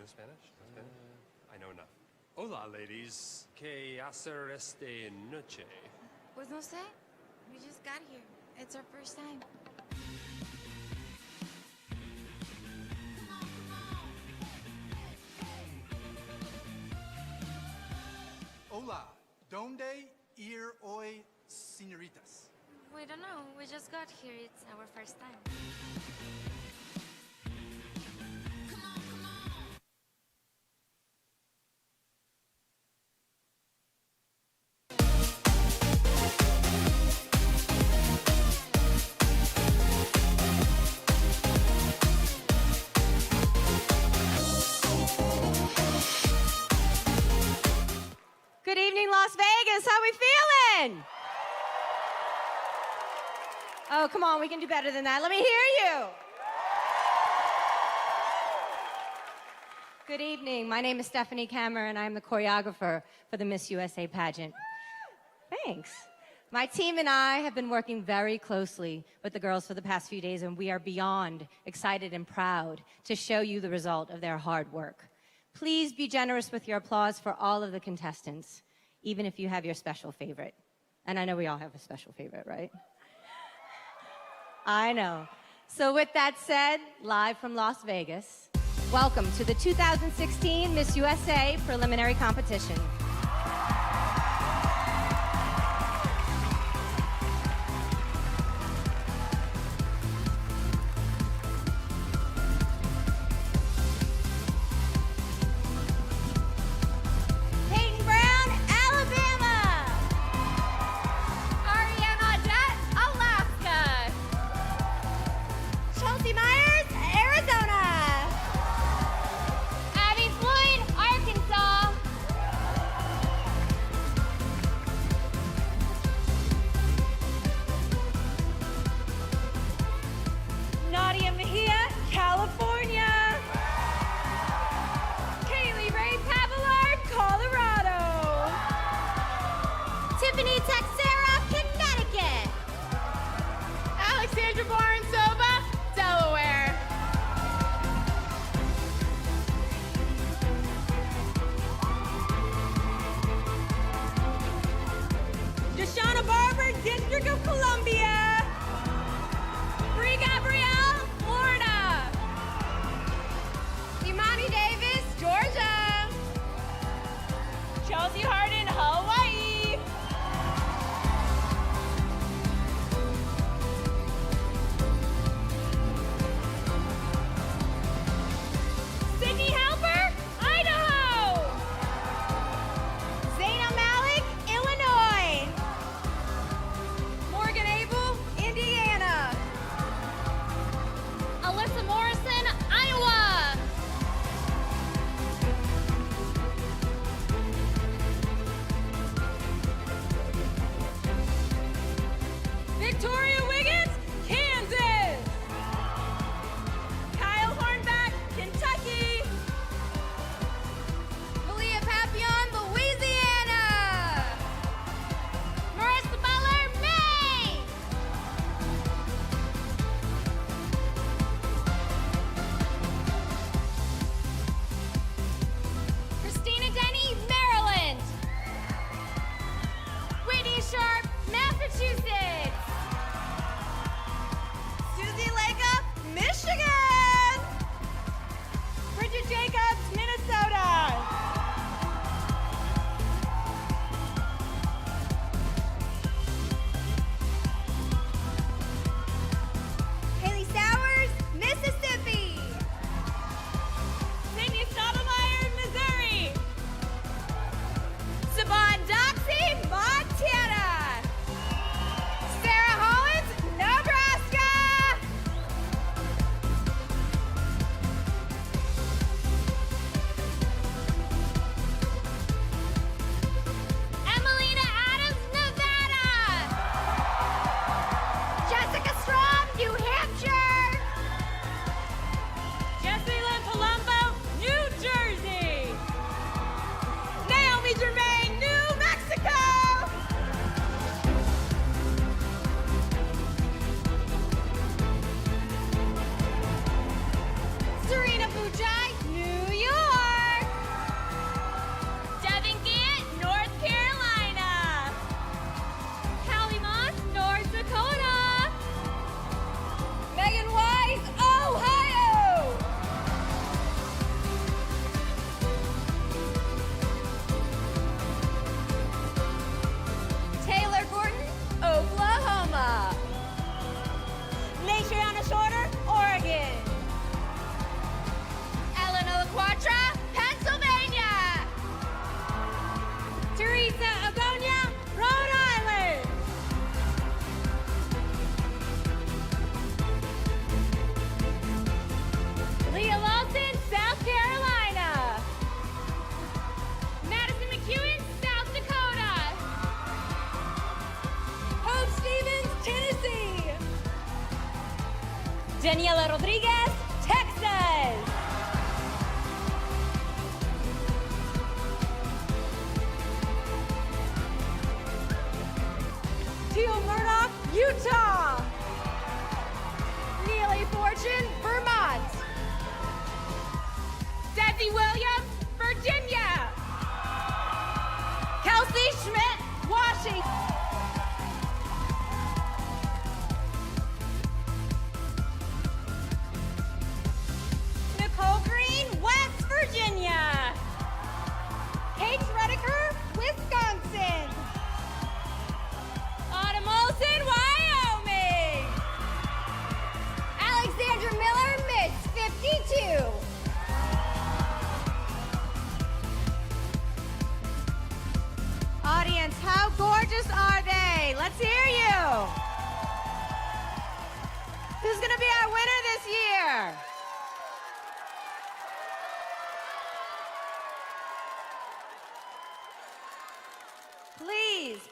Spanish? I know enough. Hola, ladies. ¿Qué hacer esta noche? Pues no sé. We just got here. It's our first time. Hola, ¿dónde ir hoy, señoritas? We don't know. We just got here. It's our first time. Good evening, Las Vegas. How we feeling? Oh, come on, we can do better than that. Let me hear you. Good evening. My name is Stephanie Kammer, and I'm the choreographer for the Miss USA pageant. Thanks. My team and I have been working very closely with the girls for the past few days, and we are beyond excited and proud to show you the result of their hard work. Please be generous with your applause for all of the contestants, even if you have your special favorite. And I know we all have a special favorite, right? I know. So with that said, live from Las Vegas, welcome to the 2016 Miss USA preliminary competition. Peyton Brown, Alabama. Ariana Jet, Alaska. Chelsea Myers, Arizona. Abby Floyd, Arkansas.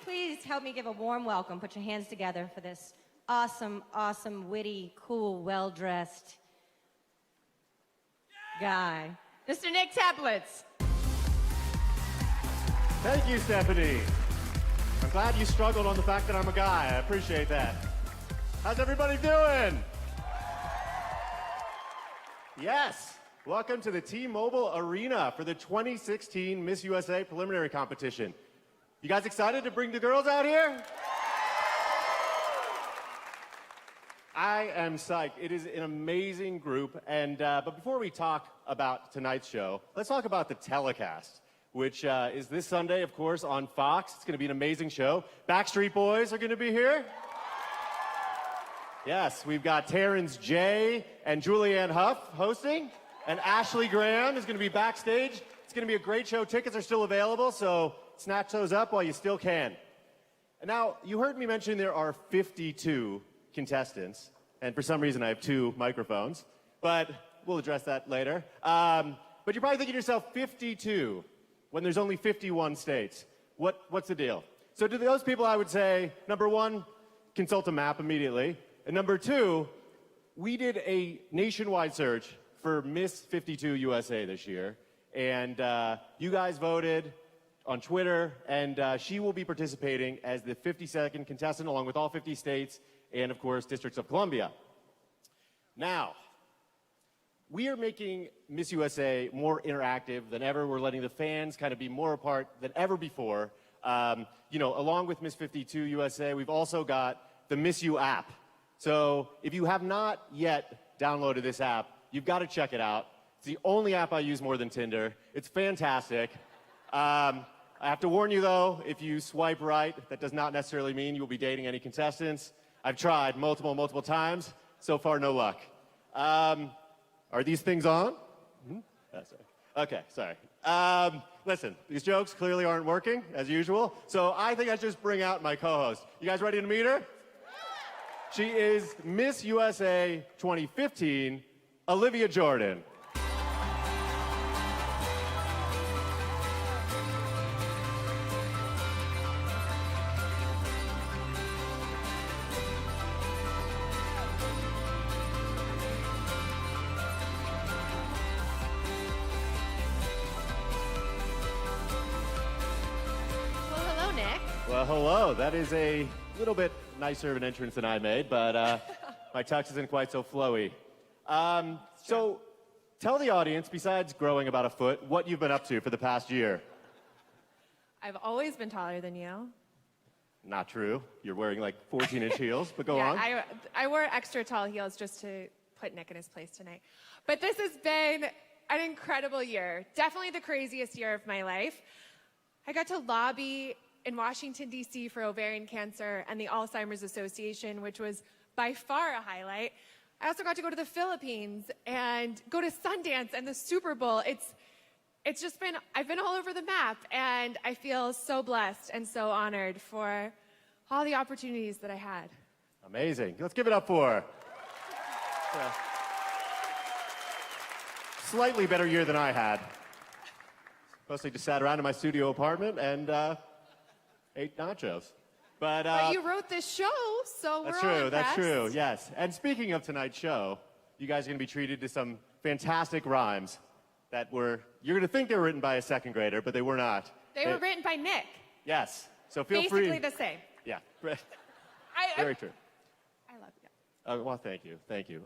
please help me give a warm welcome. Put your hands together for this awesome, witty, cool, well-dressed guy, Mr. Nick Teplitz. Thank you, Stephanie. I'm glad you struggled on the fact that I'm a guy. I appreciate that. How's everybody doing? Yes. Welcome to the T-Mobile Arena for the 2016 Miss USA preliminary competition. You guys excited to bring the girls out here? I am psyched. It is an amazing group. And but before we talk about tonight's show, let's talk about the telecast, which is this Sunday, of course, on Fox. It's going to be an amazing show. Backstreet Boys are going to be here. Yes, we've got Terrence J and Julianne Hough hosting, and Ashley Graham is going to be backstage. It's going to be a great show. Tickets are still available, so snatch those up while you still can. And now, you heard me mention there are 52 contestants, and for some reason I have 2 microphones, but we'll address that later. But you're probably thinking to yourself, 52, when there's only 51 states. What's the deal? So to those people, I would say, number 1, consult a map immediately. And number 2, we did a nationwide search for Miss 52 USA this year. And you guys voted on Twitter, and she will be participating as the 52nd contestant along with all 50 states and, of course, Districts of Columbia. Now, we are making Miss USA more interactive than ever. We're letting the fans kind of be more a part than ever before. You know, along with Miss 52 USA, we've also got the Miss U app. So if you have not yet downloaded this app, you've got to check it out. It's the only app I use more than Tinder. It's fantastic. I have to warn you, though, if you swipe right, that does not necessarily mean you'll be dating any contestants. I've tried multiple times. So far, no luck. Are these things on? Okay, sorry. Listen, these jokes clearly aren't working, as usual. So I think I should just bring out my co-host. You guys ready to meet her? She is Miss USA 2015, Olivia Jordan. Well, hello. That is a little bit nicer of an entrance than I made, but my tux isn't quite so flowy. So tell the audience, besides growing about a foot, what you've been up to for the past year. I've always been taller than you. Not true. You're wearing like 14-inch heels, but go yeah, on. I wore extra tall heels just to put Nick in his place tonight. But this has been an incredible year. Definitely the craziest year of my life. I got to lobby in Washington, D.C. for ovarian cancer and the Alzheimer's Association, which was by far a highlight. I also got to go to the Philippines and go to Sundance and the Super Bowl. It's just been, I've been all over the map, and I feel so blessed and so honored for all the opportunities that I had. Amazing. Let's give it up for her. Slightly better year than I had. Mostly just sat around in my studio apartment and ate nachos. But you wrote this show, so that's we're all true. impressed. That's true. Yes. And speaking of tonight's show, you guys are going to be treated to some fantastic rhymes that you're going to think they were written by a second grader, but they were not. They were written by Nick. Yes. So feel free. Basically the same. Yeah. Very true. I love you. Well, thank you. Thank you.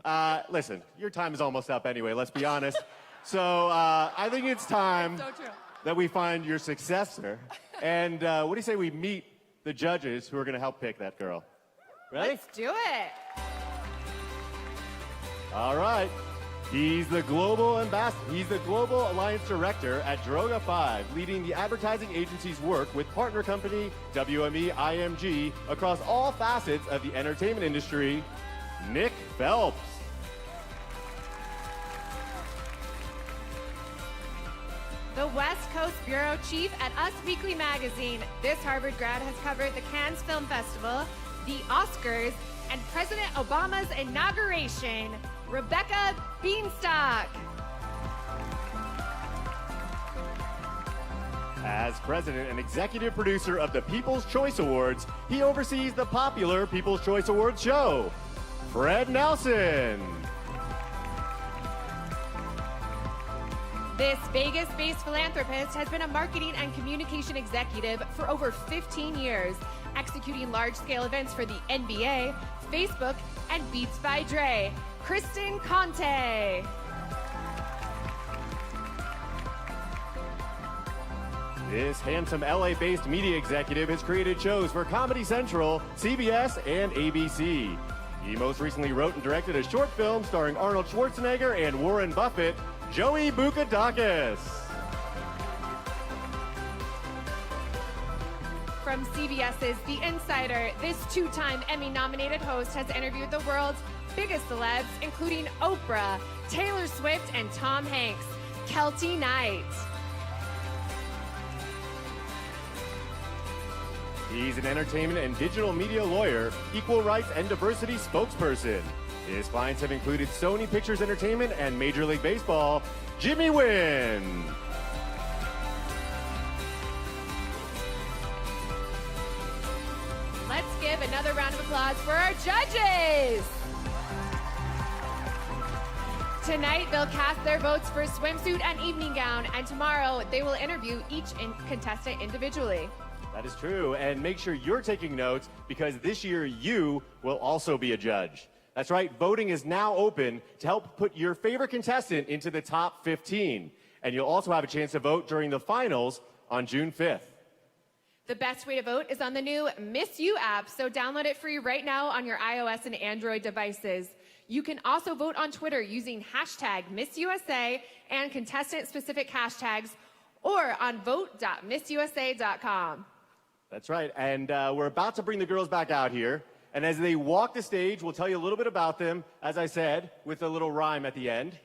Listen, your time is almost up anyway, let's be honest. So I think it's time So true. that we find your successor. And what do you say we meet the judges who are going to help pick that girl? Ready? Let's do it. All right. He's the global ambassador. He's the global alliance director at Droga 5, leading the advertising agency's work with partner company WME IMG across all facets of the entertainment industry, Nick Phelps. The West Coast Bureau Chief at Us Weekly Magazine. This Harvard grad has covered the Cannes Film Festival, the Oscars, and President Obama's inauguration, Rebecca Beanstalk. As president and executive producer of the People's Choice Awards, he oversees the popular People's Choice Awards show. Fred Nelson. This Vegas-based philanthropist has been a marketing and communication executive for over 15 years, executing large-scale events for the NBA, Facebook, and Beats by Dre. Kristen Conte. This handsome LA-based media executive has created shows for Comedy Central, CBS, and ABC. He most recently wrote and directed a short film starring Arnold Schwarzenegger and Warren Buffett, Joey Bukadakis. From CBS's The Insider, this two-time Emmy-nominated host has interviewed the world's biggest celebs, including Oprah, Taylor Swift, and Tom Hanks. Kelty Knight. He's an entertainment and digital media lawyer, equal rights and diversity spokesperson. His clients have included Sony Pictures Entertainment and Major League Baseball, Jimmy Wynn. Let's give another round of applause for our judges. Tonight, they'll cast their votes for swimsuit and evening gown, and tomorrow, they will interview each contestant individually. That is true, and make sure you're taking notes because this year you will also be a judge. That's right, voting is now open to help put your favorite contestant into the top 15. And you'll also have a chance to vote during the finals on June 5th. The best way to vote is on the new Miss You app, so download it free right now on your iOS and Android devices. You can also vote on Twitter using hashtag MissUSA and contestant-specific hashtags, or on vote.missusa.com. That's right, and we're about to bring the girls back out here. And as they walk the stage, we'll tell you a little bit about them, as I said, with a little rhyme at the end.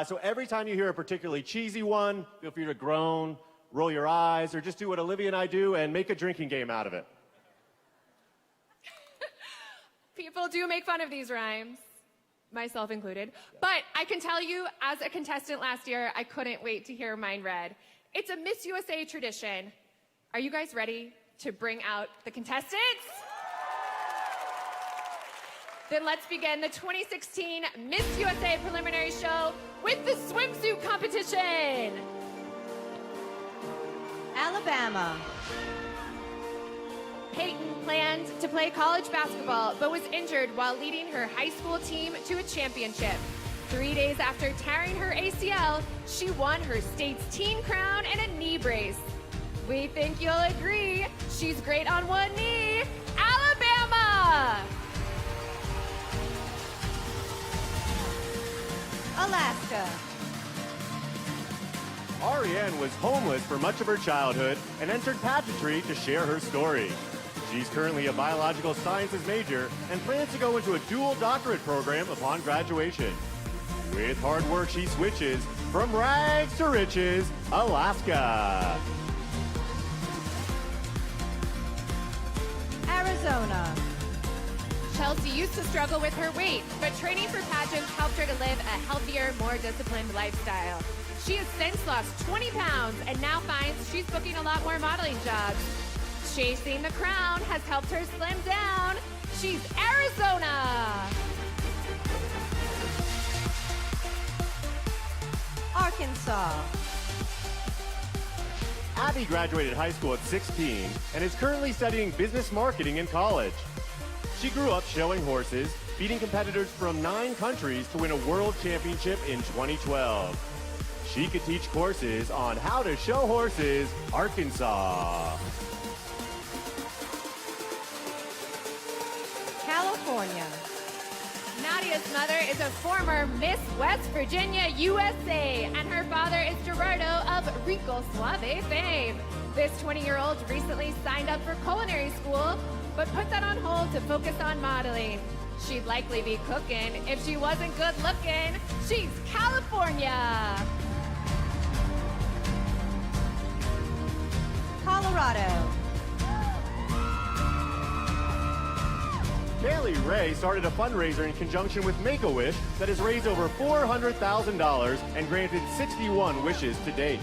So every time you hear a particularly cheesy one, feel free to groan, roll your eyes, or just do what Olivia and I do and make a drinking game out of it. People do make fun of these rhymes, myself included. But I can tell you, as a contestant last year, I couldn't wait to hear mine read. It's a Miss USA tradition. Are you guys ready to bring out the contestants? Then let's begin the 2016 Miss USA preliminary show with the swimsuit competition. Alabama. Peyton planned to play college basketball, but was injured while leading her high school team to a championship. 3 days after tearing her ACL, she won her state's teen crown and a knee brace. We think you'll agree, she's great on one knee. Alabama! Alaska. Ariane was homeless for much of her childhood and entered pageantry to share her story. She's currently a biological sciences major and plans to go into a dual doctorate program upon graduation. With hard work, she switches from rags to riches, Alaska. Arizona. Chelsea used to struggle with her weight, but training for pageants helped her to live a healthier, more disciplined lifestyle. She has since lost 20 pounds and now finds she's booking a lot more modeling jobs. Chasing the crown has helped her slim down. She's Arizona. Arkansas. Abby graduated high school at 16 and is currently studying business marketing in college. She grew up showing horses, beating competitors from 9 countries to win a world championship in 2012. She could teach courses on how to show horses, Arkansas. California. Nadia's mother is a former Miss West Virginia USA, and her father is Gerardo of Rico Suave fame. This 20-year-old recently signed up for culinary school, but put that on hold to focus on modeling. She'd likely be cooking if she wasn't good looking. She's California. Colorado. Kaylee Ray started a fundraiser in conjunction with Make-A-Wish that has raised over $400,000 and granted 61 wishes to date.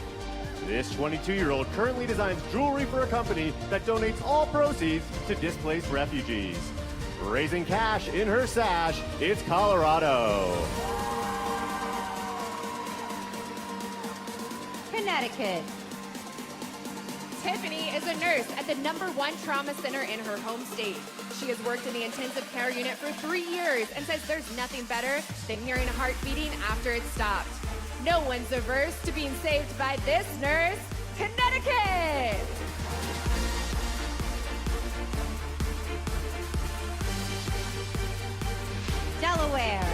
This 22-year-old currently designs jewelry for a company that donates all proceeds to displaced refugees. Raising cash in her sash, it's Colorado. Connecticut. Tiffany is a nurse at the #1 trauma center in her home state. She has worked in the intensive care unit for 3 years and says there's nothing better than hearing a heart beating after it's stopped. No one's averse to being saved by this nurse. Connecticut! Delaware.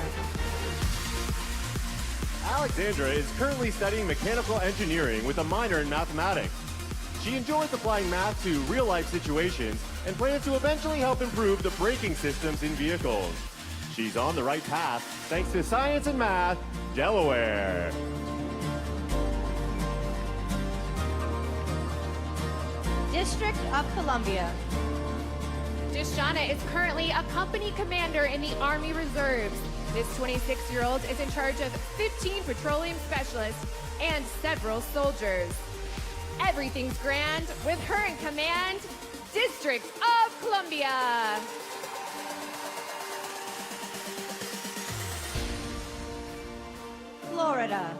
Alexandra is currently studying mechanical engineering with a minor in mathematics. She enjoys applying math to real-life situations and plans to eventually help improve the braking systems in vehicles. She's on the right path thanks to science and math, Delaware. District of Columbia. Deshauna is currently a company commander in the Army Reserves. This 26-year-old is in charge of 15 petroleum specialists and several soldiers. Everything's grand with her in command, District of Columbia. Florida.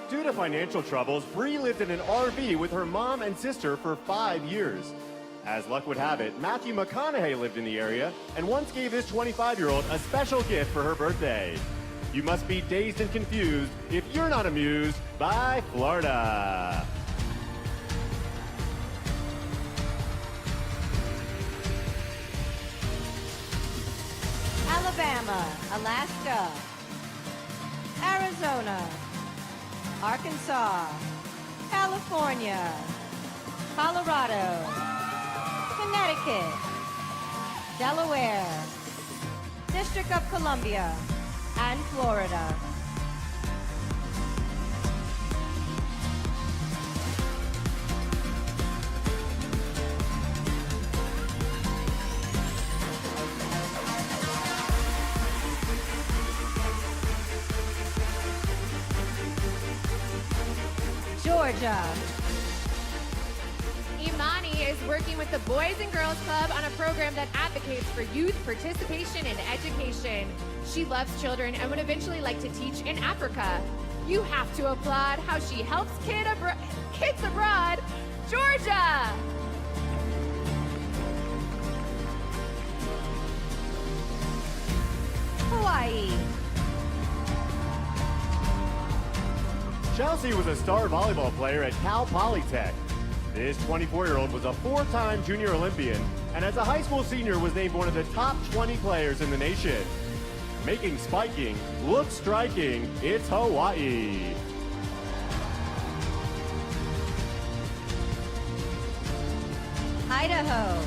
Due to financial troubles, Bree lived in an RV with her mom and sister for 5 years. As luck would have it, Matthew McConaughey lived in the area and once gave this 25-year-old a special gift for her birthday. You must be dazed and confused if you're not amused by Florida. Alabama, Alaska, Arizona, Arkansas, California, Colorado, Connecticut, Delaware, District of Columbia, and Florida. Georgia. Imani is working with the Boys and Girls Club on a program that advocates for youth participation in education. She loves children and would eventually like to teach in Africa. You have to applaud how she helps kids abroad. Georgia! Hawaii. Chelsea was a star volleyball player at Cal Polytech. This 24-year-old was a 4-time junior Olympian, and as a high school senior was named one of the top 20 players in the nation. Making spiking look striking, it's Hawaii. Idaho.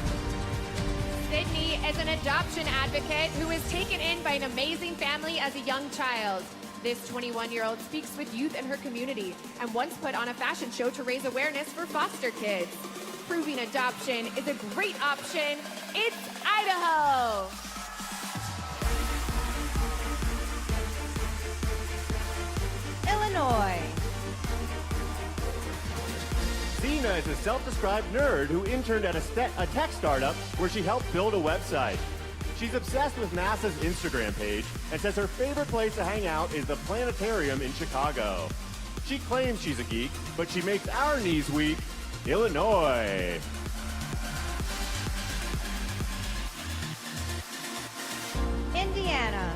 Sydney is an adoption advocate who was taken in by an amazing family as a young child. This 21-year-old speaks with youth in her community and once put on a fashion show to raise awareness for foster kids. Proving adoption is a great option. It's Idaho. Illinois. Zena is a self-described nerd who interned at a tech startup where she helped build a website. She's obsessed with NASA's Instagram page and says her favorite place to hang out is the planetarium in Chicago. She claims she's a geek, but she makes our knees weak. Illinois. Indiana.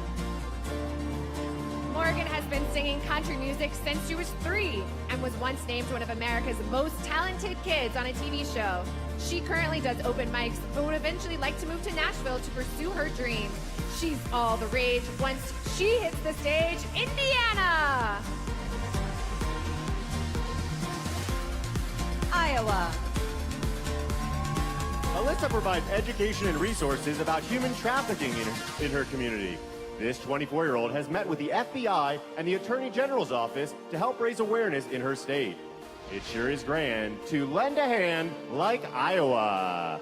Morgan has been singing country music since she was 3 and was once named one of America's most talented kids on a TV show. She currently does open mics, but would eventually like to move to Nashville to pursue her dream. She's all the rage once she hits the stage. Indiana! Iowa. Alyssa provides education and resources about human trafficking in her community. This 24-year-old has met with the FBI and the Attorney General's office to help raise awareness in her state. It sure is grand to lend a hand like Iowa.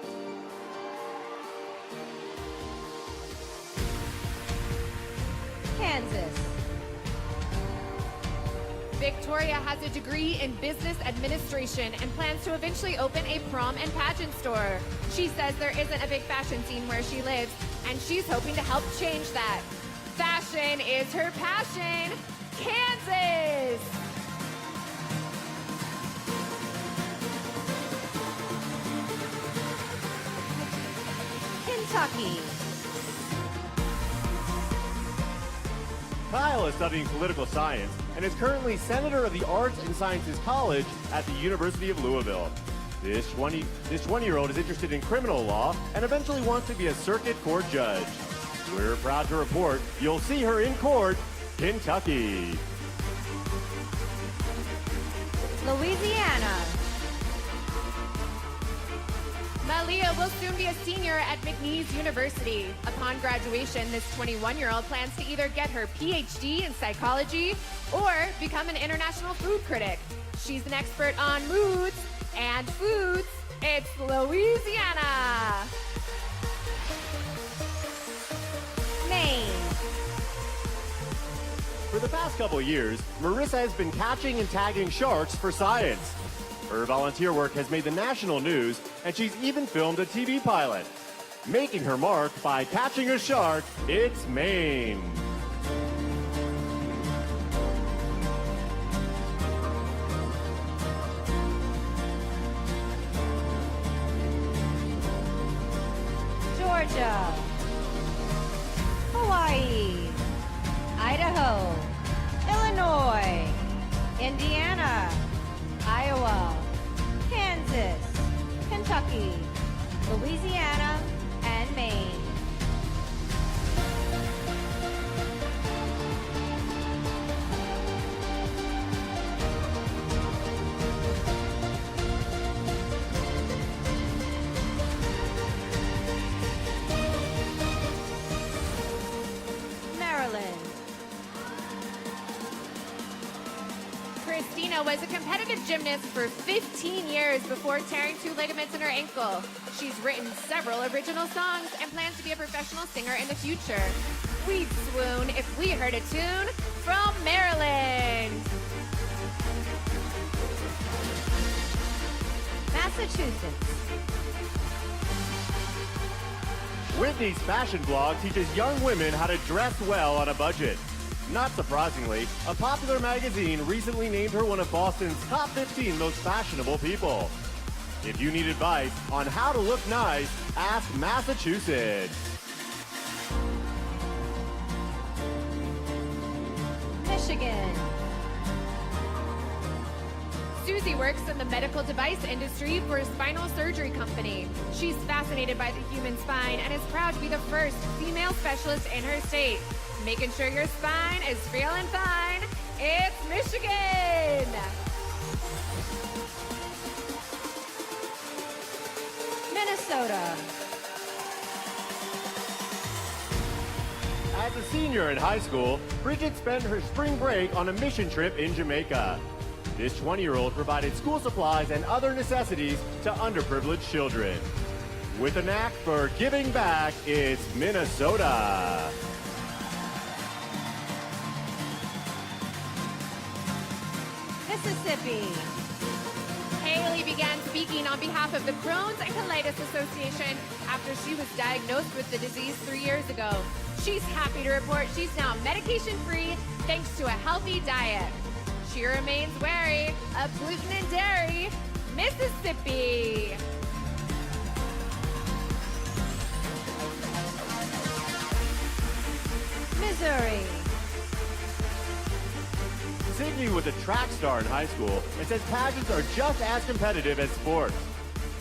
Kansas. Victoria has a degree in business administration and plans to eventually open a prom and pageant store. She says there isn't a big fashion scene where she lives, and she's hoping to help change that. Fashion is her passion. Kansas! Kentucky. Kyle is studying political science and is currently Senator of the Arts and Sciences College at the University of Louisville. This 20-year-old is interested in criminal law and eventually wants to be a circuit court judge. We're proud to report you'll see her in court, Kentucky. Louisiana. Malia will soon be a senior at McNeese University. Upon graduation, this 21-year-old plans to either get her PhD in psychology or become an international food critic. She's an expert on moods and foods. It's Louisiana. Maine. For the past couple years, Marissa has been catching and tagging sharks for science. Her volunteer work has made the national news, and she's even filmed a TV pilot. Making her mark by catching a shark, it's Maine. Georgia. Hawaii. Idaho. Illinois. Indiana. Iowa. Kansas. Kentucky. Louisiana. And Maine. Maryland. Christina was a competitive gymnast for 15 years before tearing 2 ligaments in her ankle. She's written several original songs and plans to be a professional singer in the future. We'd swoon if we heard a tune from Maryland. Massachusetts. Whitney's fashion blog teaches young women how to dress well on a budget. Not surprisingly, a popular magazine recently named her one of Boston's top 15 most fashionable people. If you need advice on how to look nice, ask Massachusetts. Michigan. Susie works in the medical device industry for a spinal surgery company. She's fascinated by the human spine and is proud to be the first female specialist in her state. Making sure your spine is feeling fine. It's Michigan! Minnesota. As a senior in high school, Bridget spent her spring break on a mission trip in Jamaica. This 20-year-old provided school supplies and other necessities to underprivileged children. With a knack for giving back, it's Minnesota. Mississippi. Haley began speaking on behalf of the Crohn's and Colitis Association after she was diagnosed with the disease 3 years ago. She's happy to report she's now medication-free thanks to a healthy diet. She remains wary of gluten and dairy. Mississippi. Missouri. Sydney was a track star in high school and says pageants are just as competitive as sports.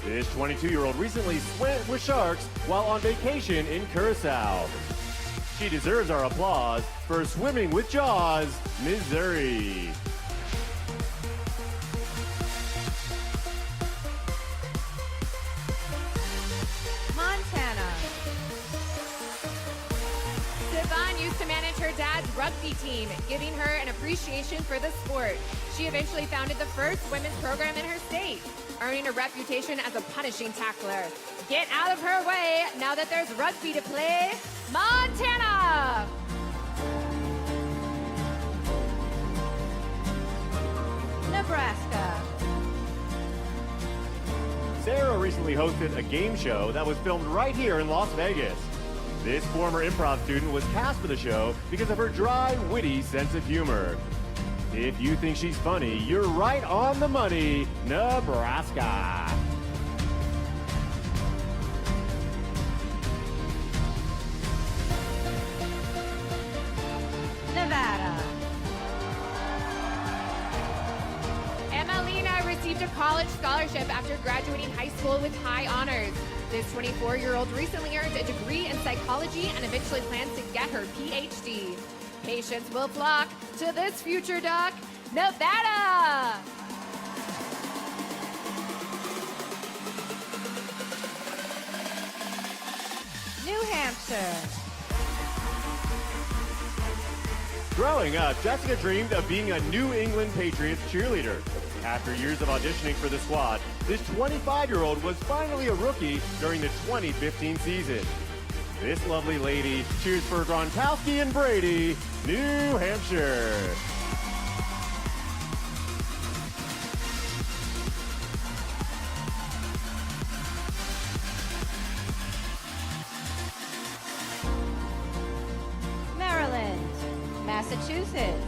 This 22-year-old recently swam with sharks while on vacation in Curacao. She deserves our applause for swimming with Jaws, Missouri. Montana. Siobhan used to manage her dad's rugby team, giving her an appreciation for the sport. She eventually founded the first women's program in her state, earning a reputation as a punishing tackler. Get out of her way now that there's rugby to play. Montana! Nebraska. Sarah recently hosted a game show that was filmed right here in Las Vegas. This former improv student was cast for the show because of her dry, witty sense of humor. If you think she's funny, you're right on the money, Nebraska. Nevada. Emelina received a college scholarship after graduating high school with high honors. This 24-year-old recently earned a degree in psychology and eventually plans to get her PhD. Patients will flock to this future doc, Nevada! New Hampshire. Growing up, Jessica dreamed of being a New England Patriots cheerleader. After years of auditioning for the squad, this 25-year-old was finally a rookie during the 2015 season. This lovely lady cheers for Gronkowski and Brady, New Hampshire. Maryland. Massachusetts.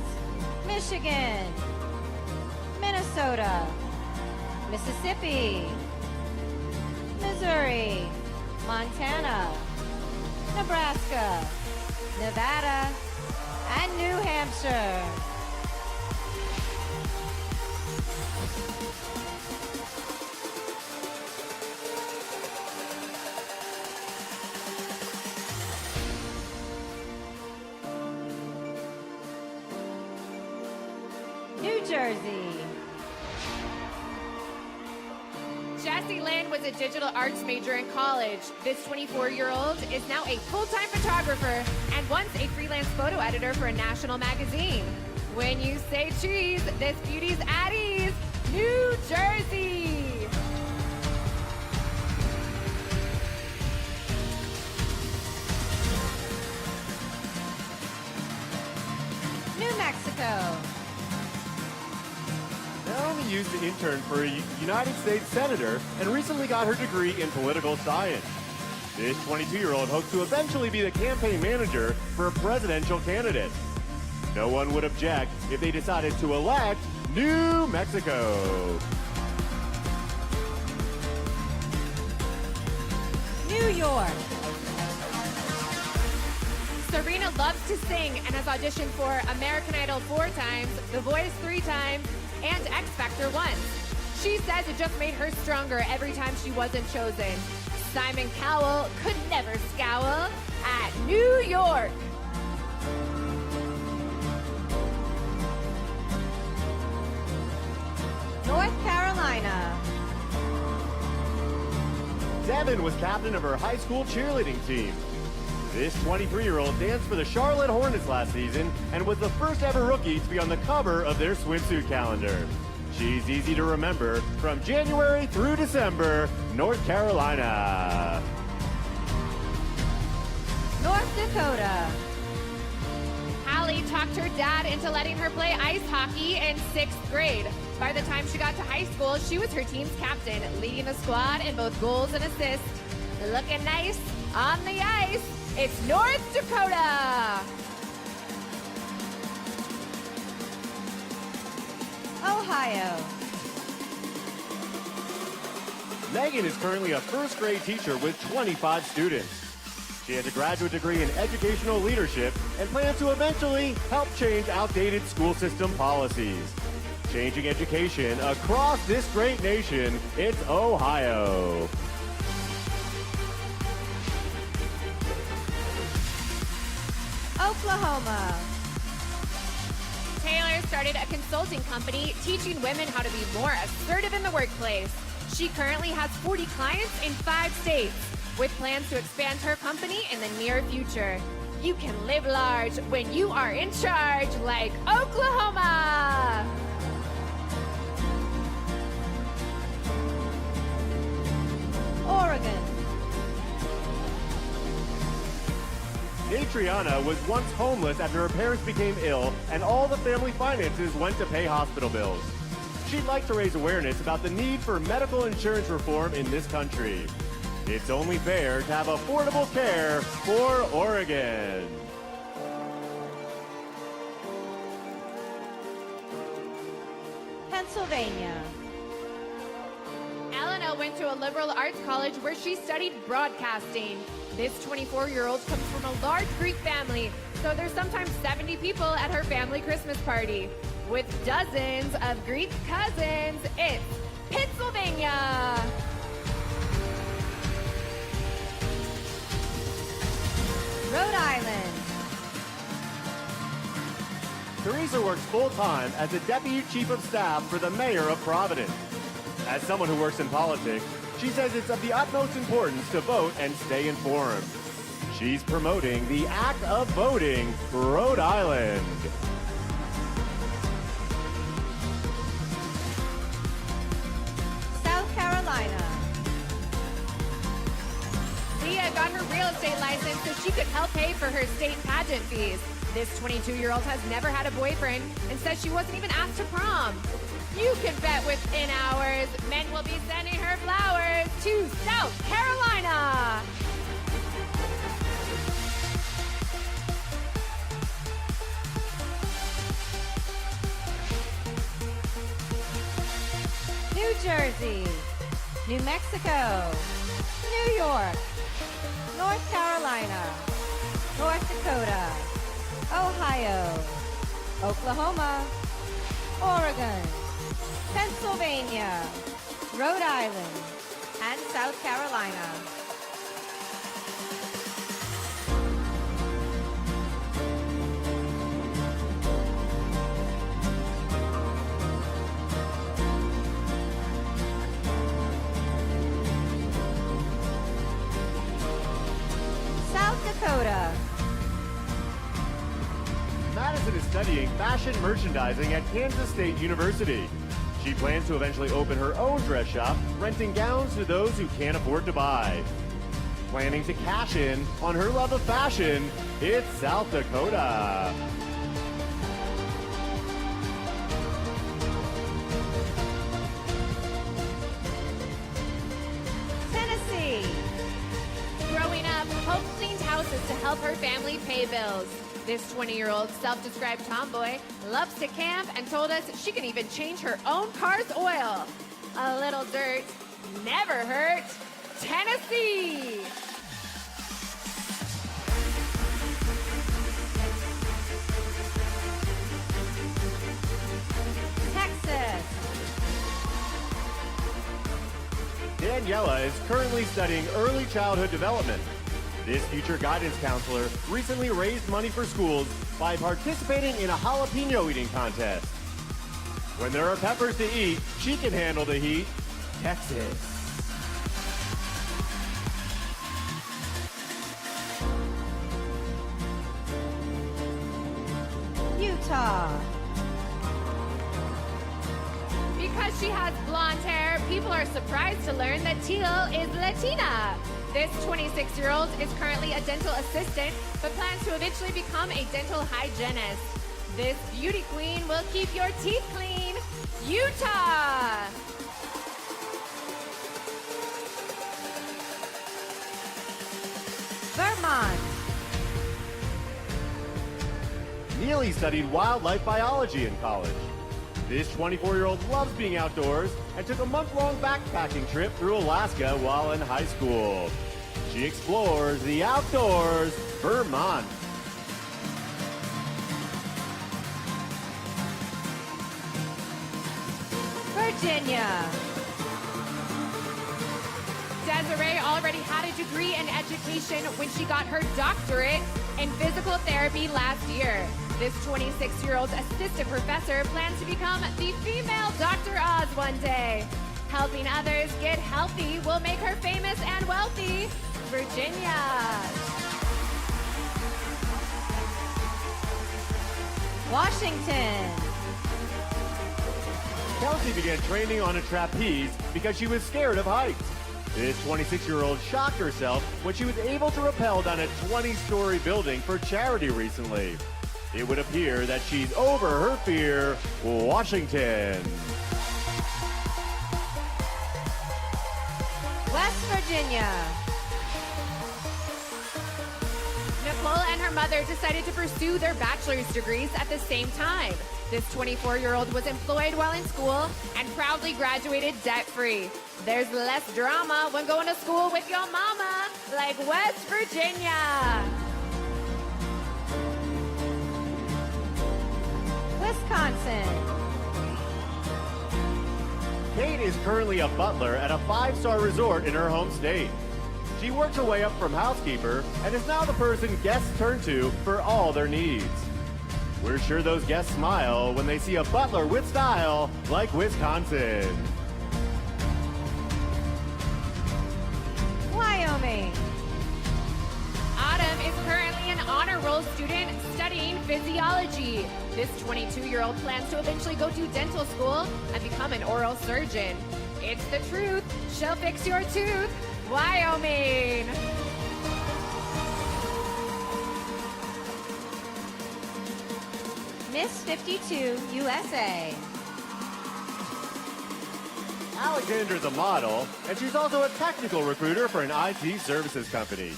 Michigan. Minnesota. Mississippi. Missouri. Montana. Nebraska. Nevada. And New Hampshire. New Jersey. Jessie Lynn was a digital arts major in college. This 24-year-old is now a full-time photographer and once a freelance photo editor for a national magazine. When you say cheese, this beauty's at ease, New Jersey. New Mexico. Naomi used to intern for a United States senator and recently got her degree in political science. This 22-year-old hopes to eventually be the campaign manager for a presidential candidate. No one would object if they decided to elect New Mexico. New York. Serena loves to sing and has auditioned for American Idol 4 times, The Voice 3 times, and X Factor once. She says it just made her stronger every time she wasn't chosen. Simon Cowell could never scowl at New York. North Carolina. Devin was captain of her high school cheerleading team. This 23-year-old danced for the Charlotte Hornets last season and was the first ever rookie to be on the cover of their swimsuit calendar. She's easy to remember from January through December, North Carolina. North Dakota. Hallie talked her dad into letting her play ice hockey in 6th grade. By the time she got to high school, she was her team's captain, leading the squad in both goals and assists. Looking nice on the ice, it's North Dakota! Ohio. Megan is currently a first grade teacher with 25 students. She has a graduate degree in educational leadership and plans to eventually help change outdated school system policies. Changing education across this great nation, it's Ohio. Oklahoma. Taylor started a consulting company teaching women how to be more assertive in the workplace. She currently has 40 clients in 5 states, with plans to expand her company in the near future. You can live large when you are in charge, like Oklahoma! Oregon. Natriana was once homeless after her parents became ill and all the family finances went to pay hospital bills. she'd like to raise awareness about the need for medical insurance reform in this country. It's only fair to have affordable care for Oregon. Pennsylvania. Elena went to a liberal arts college where she studied broadcasting. This 24-year-old comes from a large Greek family, so there's sometimes 70 people at her family Christmas party. With dozens of Greek cousins, it's Pennsylvania! Rhode Island. Teresa works full-time as the Deputy Chief of Staff for the Mayor of Providence. As someone who works in politics, she says it's of the utmost importance to vote and stay informed. She's promoting the act of voting, Rhode Island. South Carolina. Leah got her real estate license so she could help pay for her state pageant fees. This 22-year-old has never had a boyfriend and says she wasn't even asked to prom. You can bet within hours, men will be sending her flowers to South Carolina. New Jersey. New Mexico. New York. North Carolina. North Dakota. Ohio. Oklahoma. Oregon. Pennsylvania, Rhode Island, and South Carolina. South Dakota. Madison is studying fashion merchandising at Kansas State University. She plans to eventually open her own dress shop, renting gowns to those who can't afford to buy. Planning to cash in on her love of fashion, it's South Dakota. Tennessee. Growing up, Hope cleaned houses to help her family pay bills. This 20-year-old self-described tomboy loves to camp and told us she can even change her own car's oil. A little dirt never hurt. Tennessee! Texas. Daniela is currently studying early childhood development. This future guidance counselor recently raised money for schools by participating in a jalapeno eating contest. When there are peppers to eat, she can handle the heat. Texas. Utah. Because she has blonde hair, people are surprised to learn that Teal is Latina. This 26-year-old is currently a dental assistant, but plans to eventually become a dental hygienist. This beauty queen will keep your teeth clean. Utah! Vermont. Neely studied wildlife biology in college. This 24-year-old loves being outdoors and took a month-long backpacking trip through Alaska while in high school. She explores the outdoors, Vermont. Virginia. Desiree already had a degree in education when she got her doctorate in physical therapy last year. This 26-year-old assistant professor plans to become the female Dr. Oz one day. Helping others get healthy will make her famous and wealthy. Virginia. Washington. Kelsey began training on a trapeze because she was scared of heights. This 26-year-old shocked herself when she was able to rappel down a 20-story building for charity recently. It would appear that she's over her fear. Washington. West Virginia. Nicole and her mother decided to pursue their bachelor's degrees at the same time. This 24-year-old was employed while in school and proudly graduated debt-free. There's less drama when going to school with your mama, like West Virginia. Wisconsin. Kate is currently a butler at a 5-star resort in her home state. She worked her way up from housekeeper and is now the person guests turn to for all their needs. We're sure those guests smile when they see a butler with style like Wisconsin. Wyoming. Autumn is currently an honor roll student studying physiology. This 22-year-old plans to eventually go to dental school and become an oral surgeon. It's the truth. She'll fix your tooth. Wyoming. Miss 52, USA. Alexander's a model, and she's also a technical recruiter for an IT services company.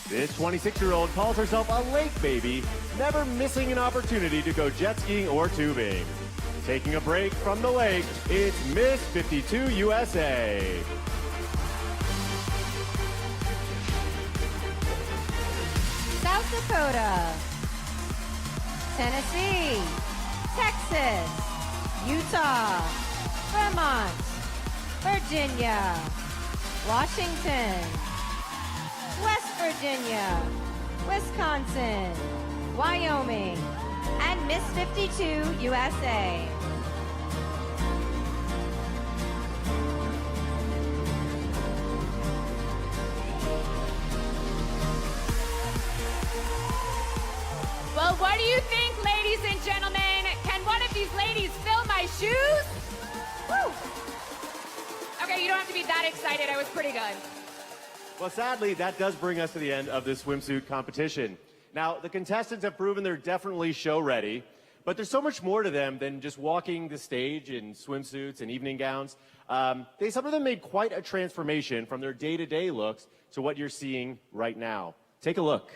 This 26-year-old calls herself a lake baby, never missing an opportunity to go jet skiing or tubing. Taking a break from the lake, it's Miss 52 USA. South Dakota. Tennessee. Texas. Utah. Vermont. Virginia. Washington. West Virginia. Wisconsin. Wyoming. And Miss 52 USA. Well, what do you think, ladies and gentlemen? Can one of these ladies fill my shoes? Woo! Okay, you don't have to be that excited. I was pretty good. Well, sadly, that does bring us to the end of this swimsuit competition. Now, the contestants have proven they're definitely show ready, but there's so much more to them than just walking the stage in swimsuits and evening gowns. Some of them made quite a transformation from their day-to-day looks to what you're seeing right now. Take a look.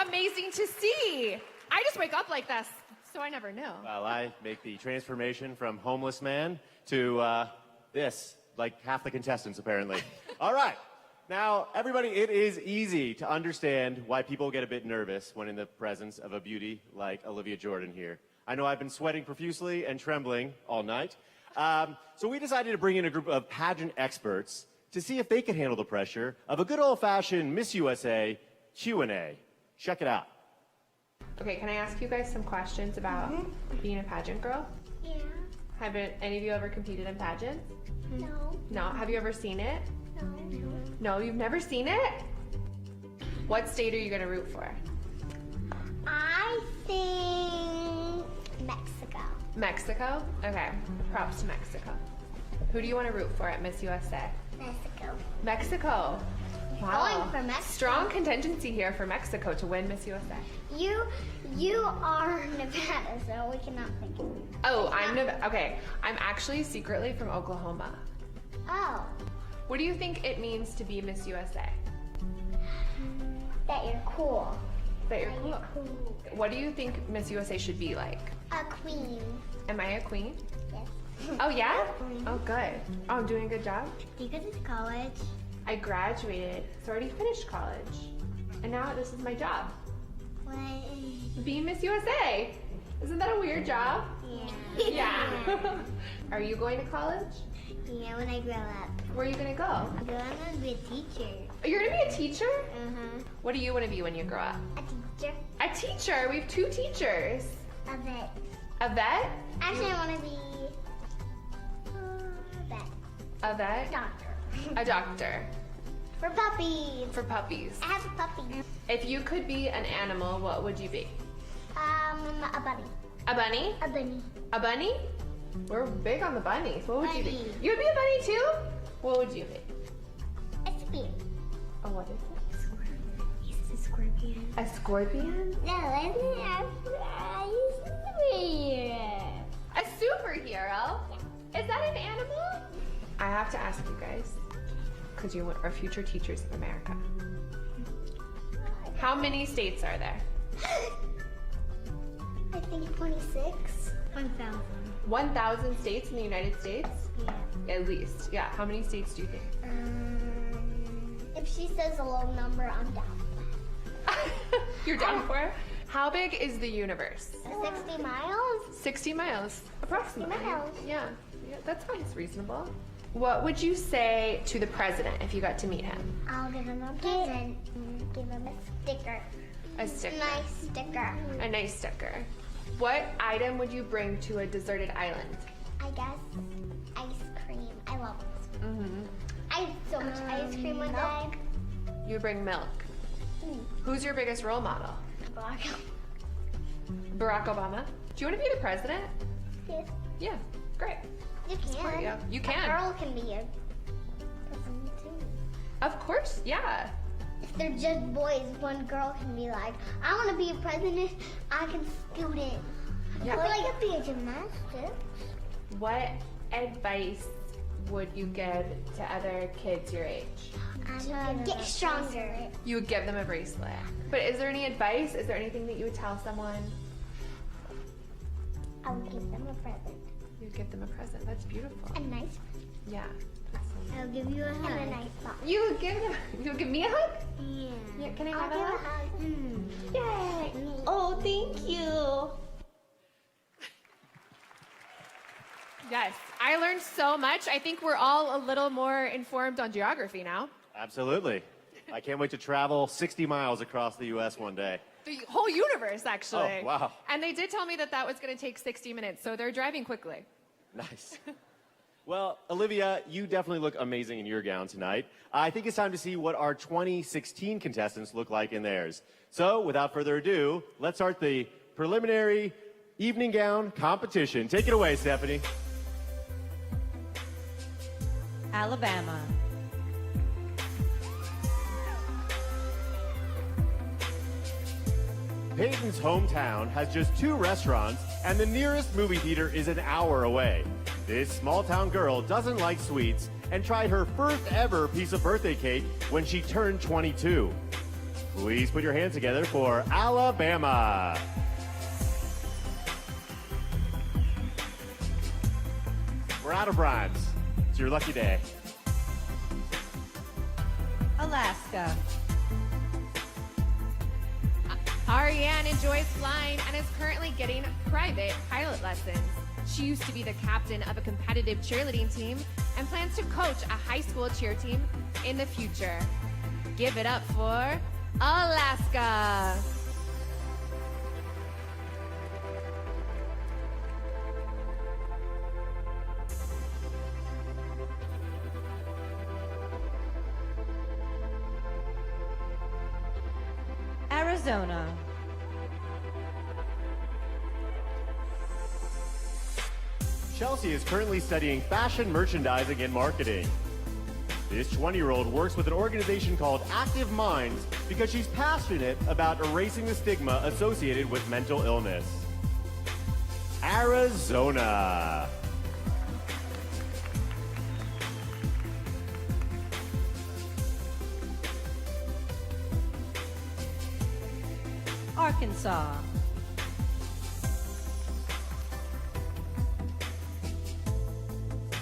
Amazing to see. I just wake up like this, so I never know. Well, I make the transformation from homeless man to this, like half the contestants, apparently. All right. Now, everybody, it is easy to understand why people get a bit nervous when in the presence of a beauty like Olivia Jordan here. I know I've been sweating profusely and trembling all night. So we decided to bring in a group of pageant experts to see if they could handle the pressure of a good old-fashioned Miss USA Q&A. Check it out. Okay, can I ask you guys some questions about being a pageant girl? Yeah. Have any of you ever competed in pageants? No. No. Have you ever seen it? No. No, you've never seen it? What state are you going to root for? I think Mexico. Mexico? Okay, props to Mexico. Who do you want to root for at Miss USA? Mexico. Mexico. Wow. Going for Mexico. Strong contingency here for Mexico to win Miss USA. You are Nevada, so we cannot think of you. Oh, okay. I'm actually secretly from Oklahoma. Oh, What do you think it means to be Miss USA? that you're cool. That you're That cool. you're cool. What do you think Miss USA should be like? A queen. Am I a queen? Yes. Oh, yeah? Mhm. Oh, good. Oh, I'm doing a good job? Do you go to college? I graduated, so I already finished college. And now this is my job. What? Being Miss USA. Isn't that a weird job? Yeah. Yeah. Are you going to college? Yeah, when I grow up. Where are you gonna go? I'm gonna be a teacher. You're gonna be a teacher? Uh-huh. What do you wanna be when you grow up? A teacher. A teacher. We have 2 teachers. A vet. A vet? Actually, I want to be a vet. A vet? Doctor. A doctor. For puppies. For puppies. I have a puppy. If you could be an animal, what would you be? A bunny. A bunny? A bunny. A bunny? We're big on the bunnies. What would you be? Bunny. You would be a bunny too? What would you be? A spear. Oh, what is it? He's a scorpion. A scorpion? No, I'm a superhero. A superhero? Is that an animal? I have to ask you guys, because you are future teachers of America. How many states are there? I think 26. 1,000. 1,000 states in the United States? Yeah. At least. Yeah. How many states do you think? If she says a low number, I'm down. You're down for it? How big is the universe? 60 miles? 60 miles, approximately. 60 miles. Yeah, that sounds reasonable. What would you say to the president if you got to meet him? I'll give him a present. Give him a sticker. A sticker. Nice sticker. A nice sticker. What item would you bring to a deserted island? I guess ice cream. I love ice cream. I had so much ice cream one day. You bring milk. Who's your biggest role model? Barack Obama. Do you want to be the president? Yes. Yeah, great. You Support can. you. You A can. girl can be a president too. Of course, yeah. If they're just boys, one girl can be like, I want to be a president. I can scoot in. Yeah. Or I could be a gymnastic. What advice would you give to other kids your age? Get stronger. You would give them a bracelet. But is there any advice? Is there anything that you would tell someone? I would give them a present. You'd give them a present. That's beautiful. A nice. Yeah. I'll give you a hug. And a nice box. You would give me a hug? Yeah. Yeah, can I I'll have a give hug? hug. Yay! Mm. Oh, thank you. Yes, I learned so much. I think we're all a little more informed on geography now. Absolutely. I can't wait to travel 60 miles across the U.S. one day. The whole universe, actually. Oh, wow. And they did tell me that that was going to take 60 minutes, so they're driving quickly. Nice. Well, Olivia, you definitely look amazing in your gown tonight. I think it's time to see what our 2016 contestants look like in theirs. So, without further ado, let's start the preliminary evening gown competition. Take it away, Stephanie. Alabama. Peyton's hometown has just 2 restaurants, and the nearest movie theater is an hour away. This small-town girl doesn't like sweets and tried her first ever piece of birthday cake when she turned 22. Please put your hands together for Alabama. We're out of rhymes. It's your lucky day. Alaska. Ariane enjoys flying and is currently getting private pilot lessons. She used to be the captain of a competitive cheerleading team and plans to coach a high school cheer team in the future. Give it up for Alaska. Arizona. Chelsea is currently studying fashion merchandising and marketing. This 20-year-old works with an organization called Active Minds because she's passionate about erasing the stigma associated with mental illness. Arizona. Arkansas.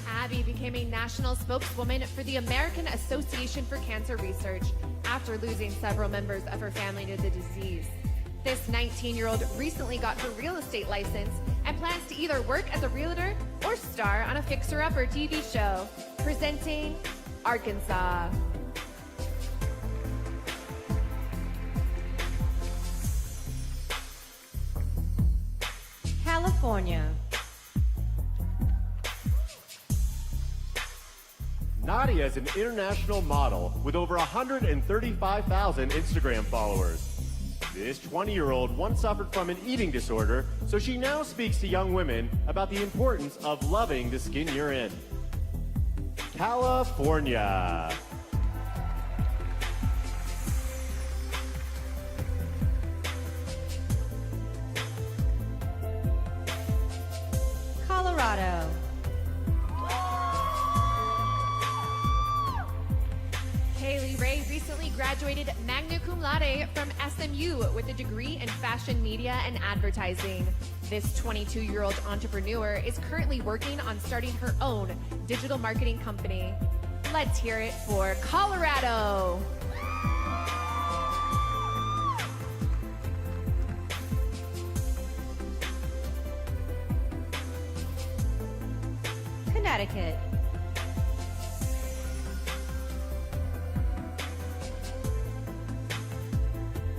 Abby became a national spokeswoman for the American Association for Cancer Research after losing several members of her family to the disease. This 19-year-old recently got her real estate license and plans to either work as a realtor or star on a fixer-upper TV show. Presenting Arkansas. California. Nadia is an international model with over 135,000 Instagram followers. This 20-year-old once suffered from an eating disorder, so she now speaks to young women about the importance of loving the skin you're in. California. Colorado. Kaylee Ray recently graduated magna cum laude from SMU with a degree in fashion media and advertising. This 22-year-old entrepreneur is currently working on starting her own digital marketing company. Let's hear it for Colorado. Connecticut.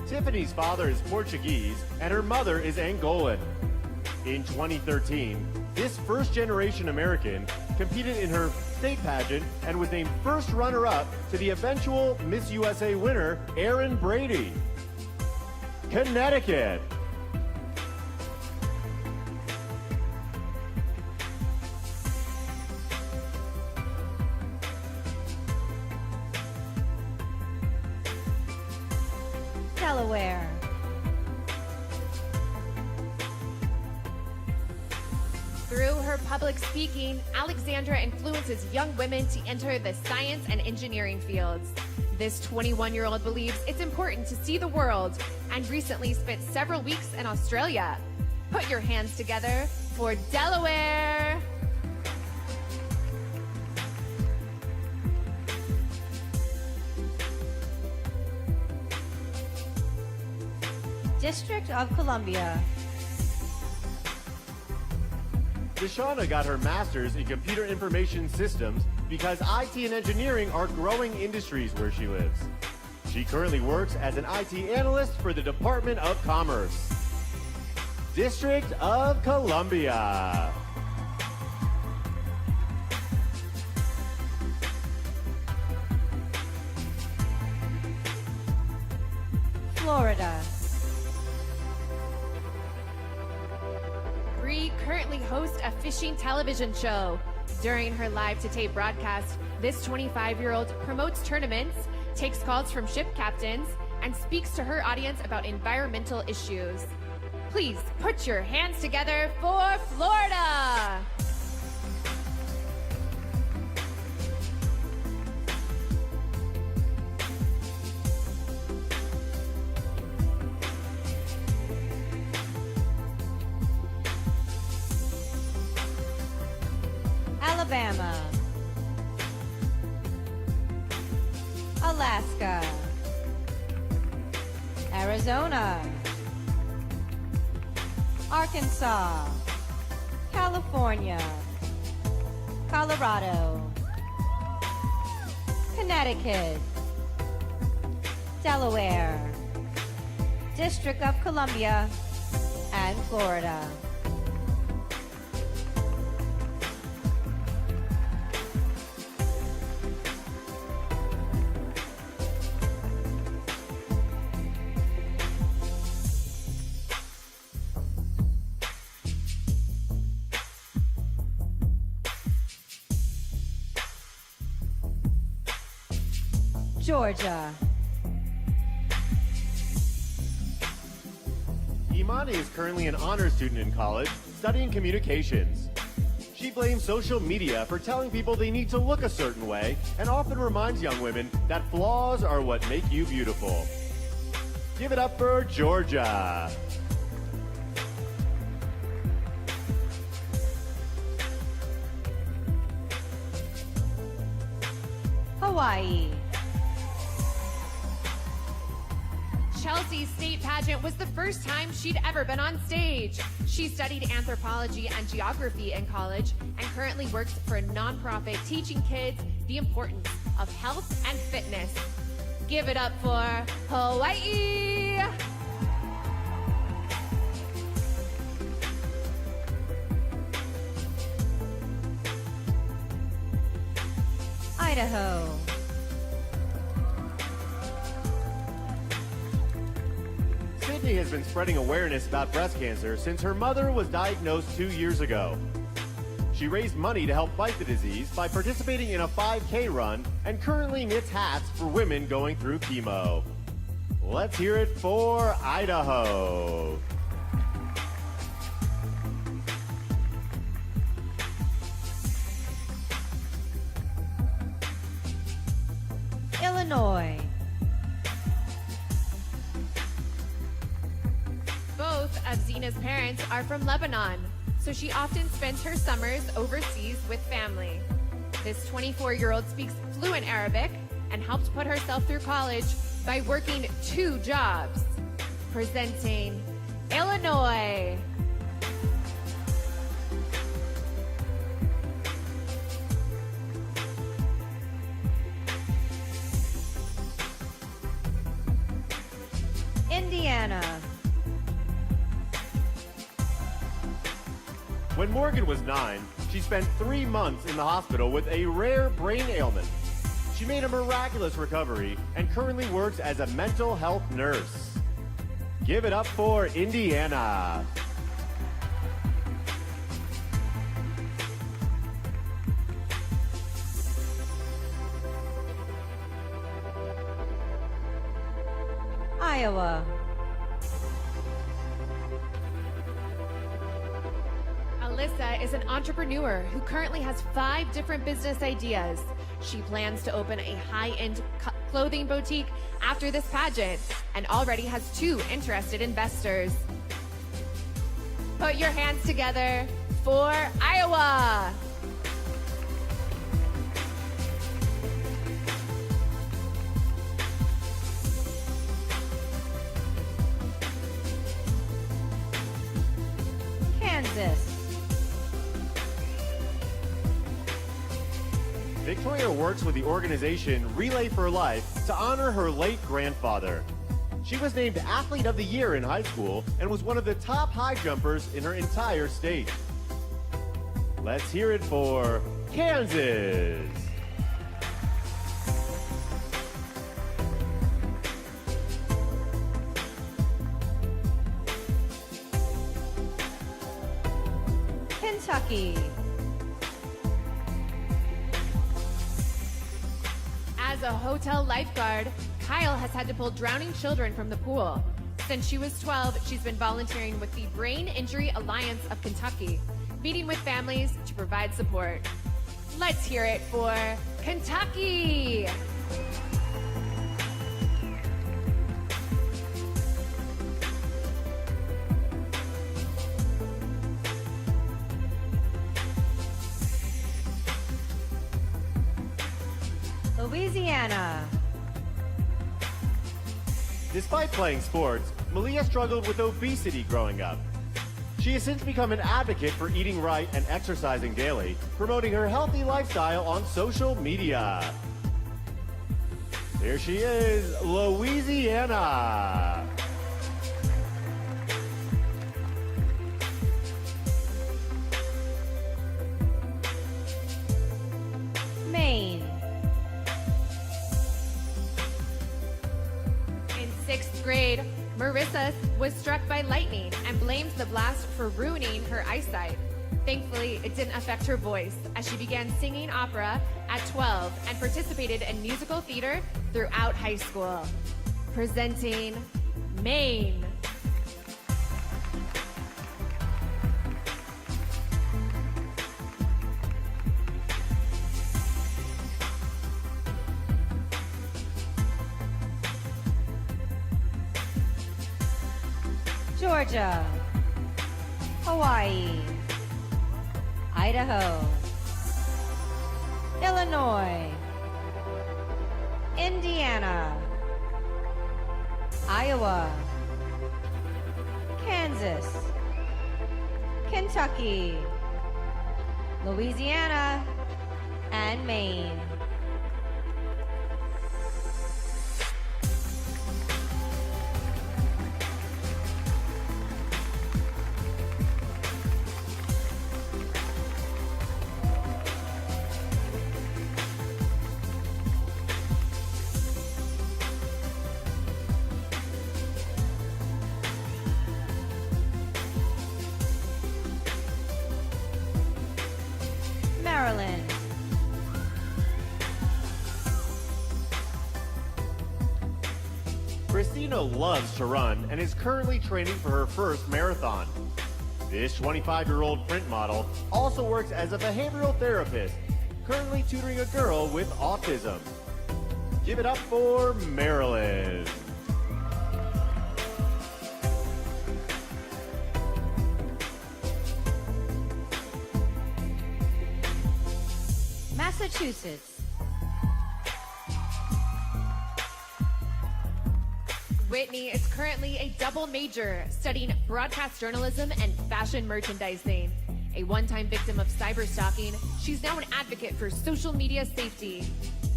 Tiffany's father is Portuguese and her mother is Angolan. In 2013, this first-generation American competed in her state pageant and was named first runner-up to the eventual Miss USA winner, Erin Brady. Connecticut. Delaware. Through her public speaking, Alexandra influences young women to enter the science and engineering fields. This 21-year-old believes it's important to see the world and recently spent several weeks in Australia. Put your hands together for Delaware. District of Columbia. Deshauna got her master's in computer information systems because IT and engineering are growing industries where she lives. She currently works as an IT analyst for the Department of Commerce. District of Columbia. Florida. Bree currently hosts a fishing television show. During her live-to-tape broadcast, this 25-year-old promotes tournaments, takes calls from ship captains, and speaks to her audience about environmental issues. Please put your hands together for Florida! Alabama. Alaska. Alaska, Arizona, Arkansas, California, Colorado, Connecticut, Delaware, District of Columbia, and Florida. Georgia. Imani is currently an honor student in college, studying communications. She blames social media for telling people they need to look a certain way and often reminds young women that flaws are what make you beautiful. Give it up for Georgia. Hawaii. Chelsea's state pageant was the first time she'd ever been on stage. She studied anthropology and geography in college and currently works for a nonprofit teaching kids the importance of health and fitness. Give it up for Hawaii! Idaho. Sydney has been spreading awareness about breast cancer since her mother was diagnosed 2 years ago. She raised money to help fight the disease by participating in a 5K run and currently knits hats for women going through chemo. Let's hear it for Idaho. Illinois. Both of Zena's parents are from Lebanon, so she often spends her summers overseas with family. This 24-year-old speaks fluent Arabic and helped put herself through college by working 2 jobs. Presenting Illinois. Indiana. When Morgan was 9, she spent 3 months in the hospital with a rare brain ailment. She made a miraculous recovery and currently works as a mental health nurse. Give it up for Indiana. Iowa. Alyssa is an entrepreneur who currently has 5 different business ideas. She plans to open a high-end clothing boutique after this pageant and already has 2 interested investors. Put your hands together for Iowa. Kansas. Victoria works with the organization Relay for Life to honor her late grandfather. She was named Athlete of the Year in high school and was one of the top high jumpers in her entire state. Let's hear it for Kansas. Kentucky. As a hotel lifeguard, Kyle has had to pull drowning children from the pool. Since she was 12, she's been volunteering with the Brain Injury Alliance of Kentucky, meeting with families to provide support. Let's hear it for Kentucky! Louisiana. Despite playing sports, Malia struggled with obesity growing up. She has since become an advocate for eating right and exercising daily, promoting her healthy lifestyle on social media. Here she is, Louisiana. Maine. In 6th grade, Marissa was struck by lightning and blames the blast for ruining her eyesight. Thankfully, it didn't affect her voice as she began singing opera at 12 and participated in musical theater throughout high school. Presenting Maine. Georgia. Hawaii. Idaho. Illinois. Indiana. Iowa. Kansas. Kentucky. Louisiana. And Maine. Maryland. Christina loves to run and is currently training for her first marathon. This 25-year-old print model also works as a behavioral therapist, currently tutoring a girl with autism. Give it up for Maryland. Massachusetts. Whitney is currently a double major studying broadcast journalism and fashion merchandising. A one-time victim of cyberstalking, she's now an advocate for social media safety.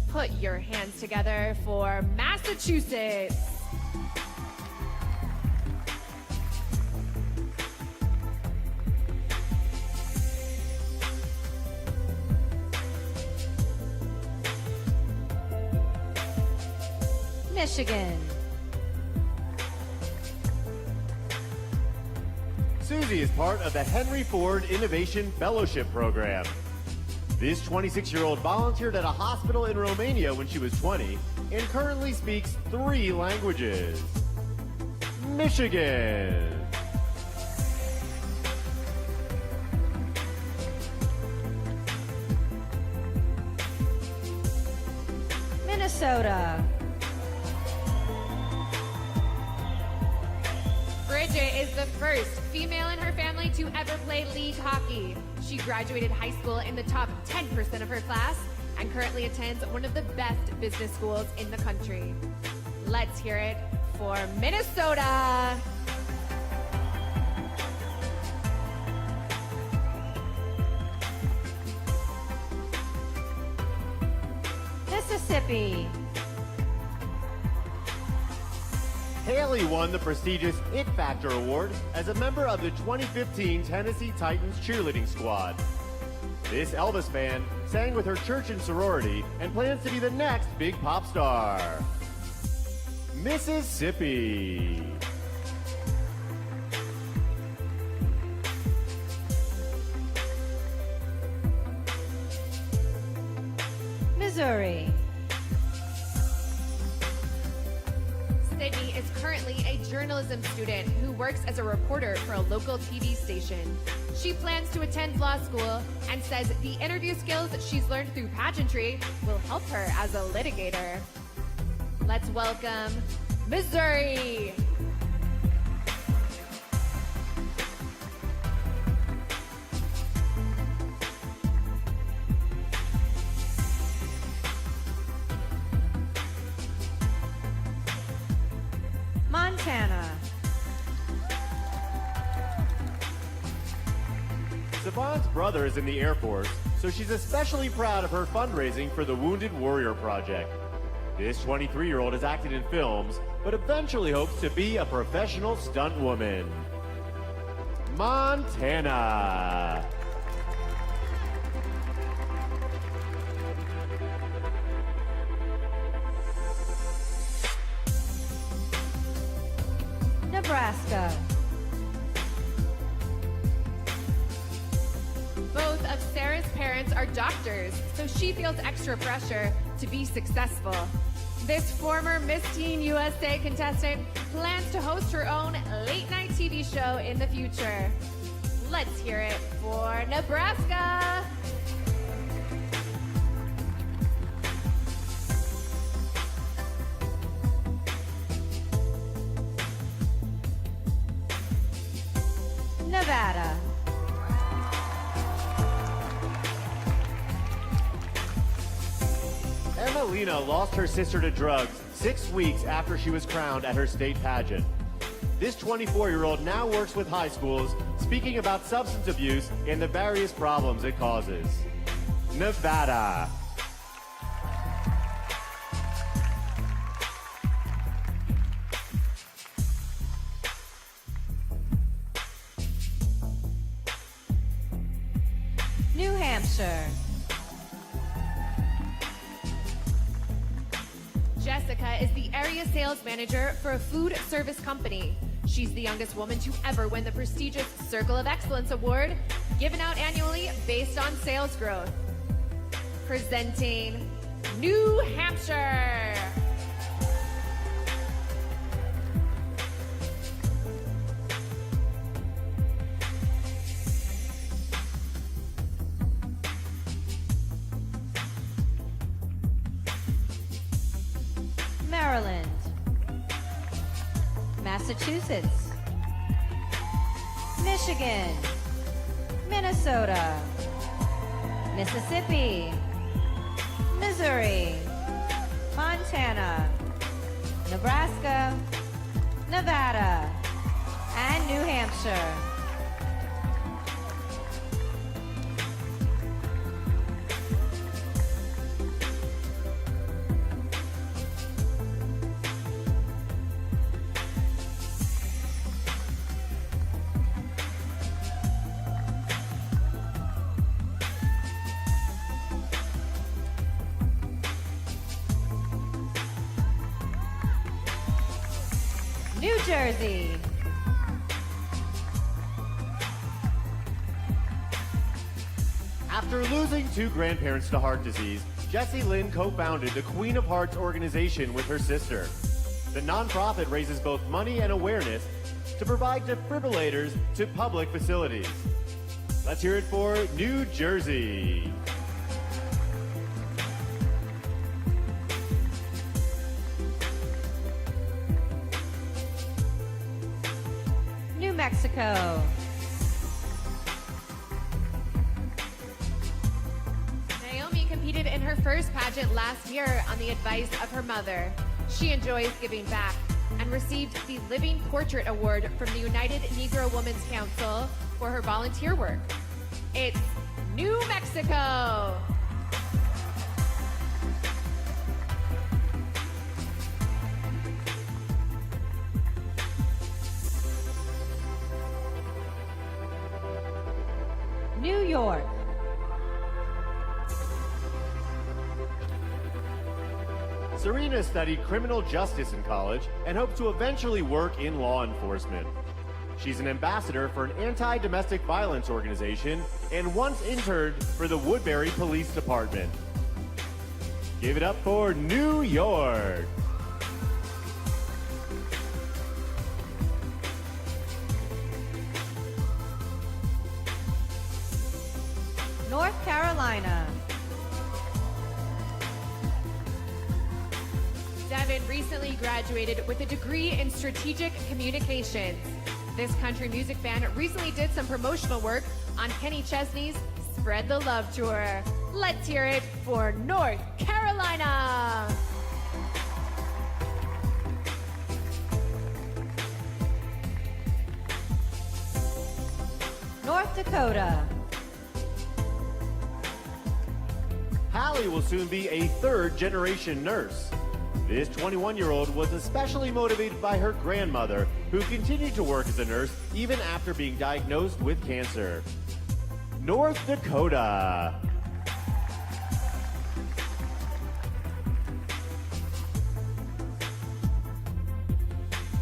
Put your hands together for Massachusetts. Michigan. Susie is part of the Henry Ford Innovation Fellowship Program. This 26-year-old volunteered at a hospital in Romania when she was 20 and currently speaks 3 languages. Michigan. Minnesota. Bridget is the first female in her family to ever play league hockey. She graduated high school in the top 10% of her class and currently attends one of the best business schools in the country. Let's hear it for Minnesota. Mississippi. Haley won the prestigious It Factor Award as a member of the 2015 Tennessee Titans cheerleading squad. This Elvis fan sang with her church and sorority and plans to be the next big pop star. Mississippi. Missouri. Sydney is currently a journalism student who works as a reporter for a local TV station. She plans to attend law school and says the interview skills she's learned through pageantry will help her as a litigator. Let's welcome Missouri. Montana. Savant's brother is in the Air Force, so she's especially proud of her fundraising for the Wounded Warrior Project. This 23-year-old has acted in films, but eventually hopes to be a professional stunt woman. Montana. Nebraska. Both of Sarah's parents are doctors, so she feels extra pressure to be successful. This former Miss Teen USA contestant plans to host her own late-night TV show in the future. Let's hear it for Nebraska. Nevada. Emelina lost her sister to drugs 6 weeks after she was crowned at her state pageant. This 24-year-old now works with high schools, speaking about substance abuse and the various problems it causes. Nevada. New Hampshire. Jessica is the area sales manager for a food service company. She's the youngest woman to ever win the prestigious Circle of Excellence Award, given out annually based on sales growth. Presenting New Hampshire. Maryland. Massachusetts. Michigan. Minnesota. Mississippi. Missouri. Montana. Nebraska. Nevada. And New Hampshire. New Jersey. After losing 2 grandparents to heart disease, Jessie Lynn co-founded the Queen of Hearts organization with her sister. The nonprofit raises both money and awareness to provide defibrillators to public facilities. Let's hear it for New Jersey. New Mexico. Naomi competed in her first pageant last year on the advice of her mother. She enjoys giving back and received the Living Portrait Award from the United Negro Women's Council for her volunteer work. It's New Mexico. New York. Serena studied criminal justice in college and hopes to eventually work in law enforcement. She's an ambassador for an anti-domestic violence organization and once interned for the Woodbury Police Department. Give it up for New York. North Carolina. Devin recently graduated with a degree in strategic communications. This country music band recently did some promotional work on Kenny Chesney's Spread the Love Tour. Let's hear it for North Carolina. Dakota. Hallie will soon be a third-generation nurse. This 21-year-old was especially motivated by her grandmother, who continued to work as a nurse even after being diagnosed with cancer. North Dakota.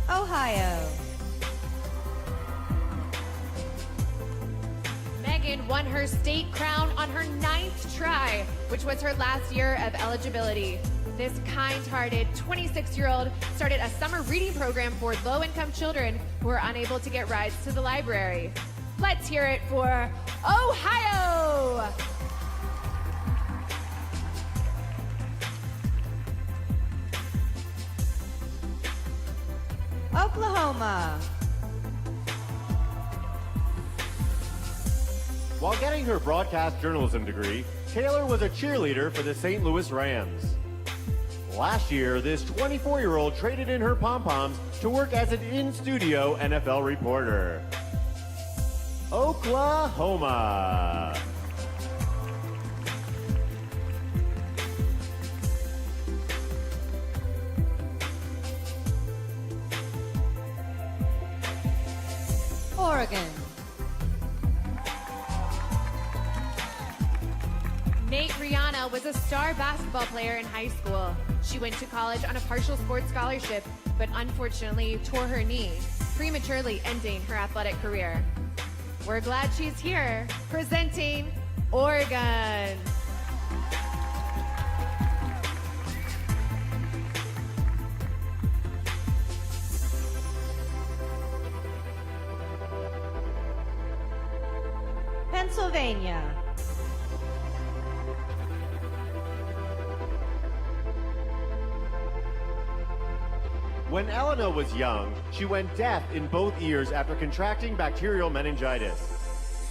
Ohio. Megan won her state crown on her 9th try, which was her last year of eligibility. This kind-hearted 26-year-old started a summer reading program for low-income children who are unable to get rides to the library. Let's hear it for Ohio! Oklahoma. While getting her broadcast journalism degree, Taylor was a cheerleader for the St. Louis Rams. Last year, this 24-year-old traded in her pom-poms to work as an in-studio NFL reporter. Oklahoma. Oregon. Nate Rihanna was a star basketball player in high school. She went to college on a partial sports scholarship, but unfortunately tore her knee, prematurely ending her athletic career. We're glad she's here, presenting Oregon. Pennsylvania. When Elena was young, she went deaf in both ears after contracting bacterial meningitis.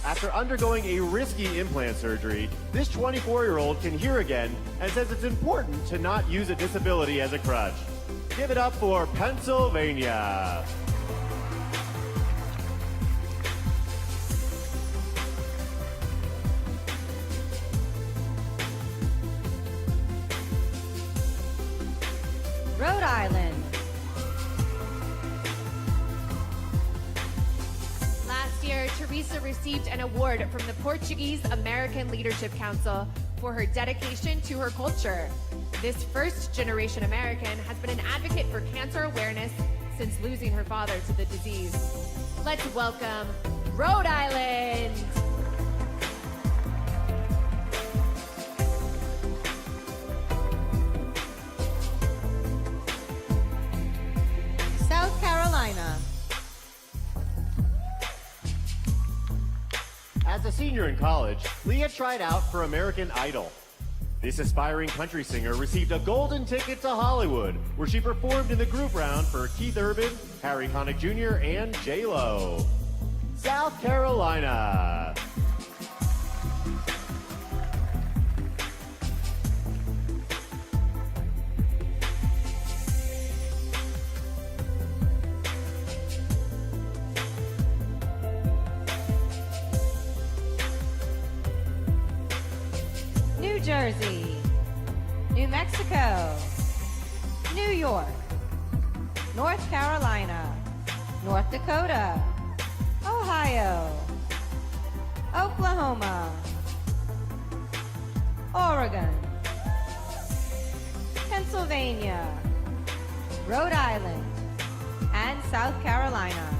After undergoing a risky implant surgery, this 24-year-old can hear again and says it's important to not use a disability as a crutch. Give it up for Pennsylvania. Rhode Island. Last year, Teresa received an award from the Portuguese American Leadership Council for her dedication to her culture. This first-generation American has been an advocate for cancer awareness since losing her father to the disease. Let's welcome Rhode Island. South Carolina. As a senior in college, Leah tried out for American Idol. This aspiring country singer received a golden ticket to Hollywood, where she performed in the group round for Keith Urban, Harry Connick Jr., and J-Lo. South Carolina. New Jersey. New Mexico. New York. North Carolina. North Dakota. Ohio. Oklahoma. Oregon. Pennsylvania. Rhode Island. And South Carolina.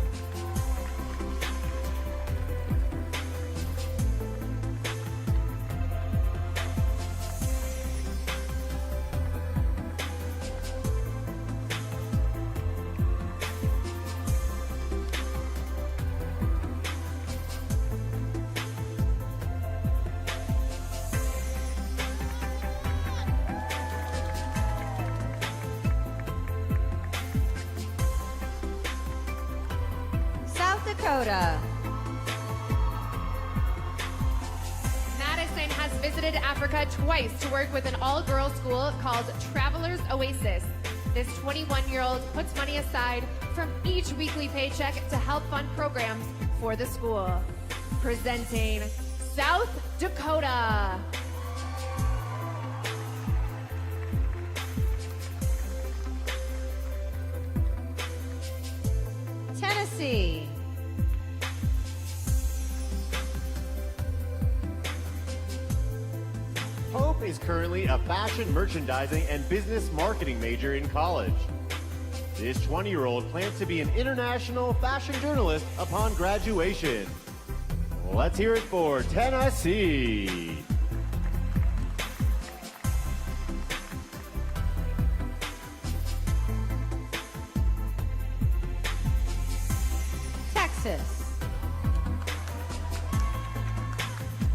South Dakota. Madison has visited Africa twice to work with an all-girls school called Travelers Oasis. This 21-year-old puts money aside from each weekly paycheck to help fund programs for the school. Presenting South Dakota. Tennessee. Hope is currently a fashion merchandising and business marketing major in college. This 20-year-old plans to be an international fashion journalist upon graduation. Let's hear it for Tennessee. Texas.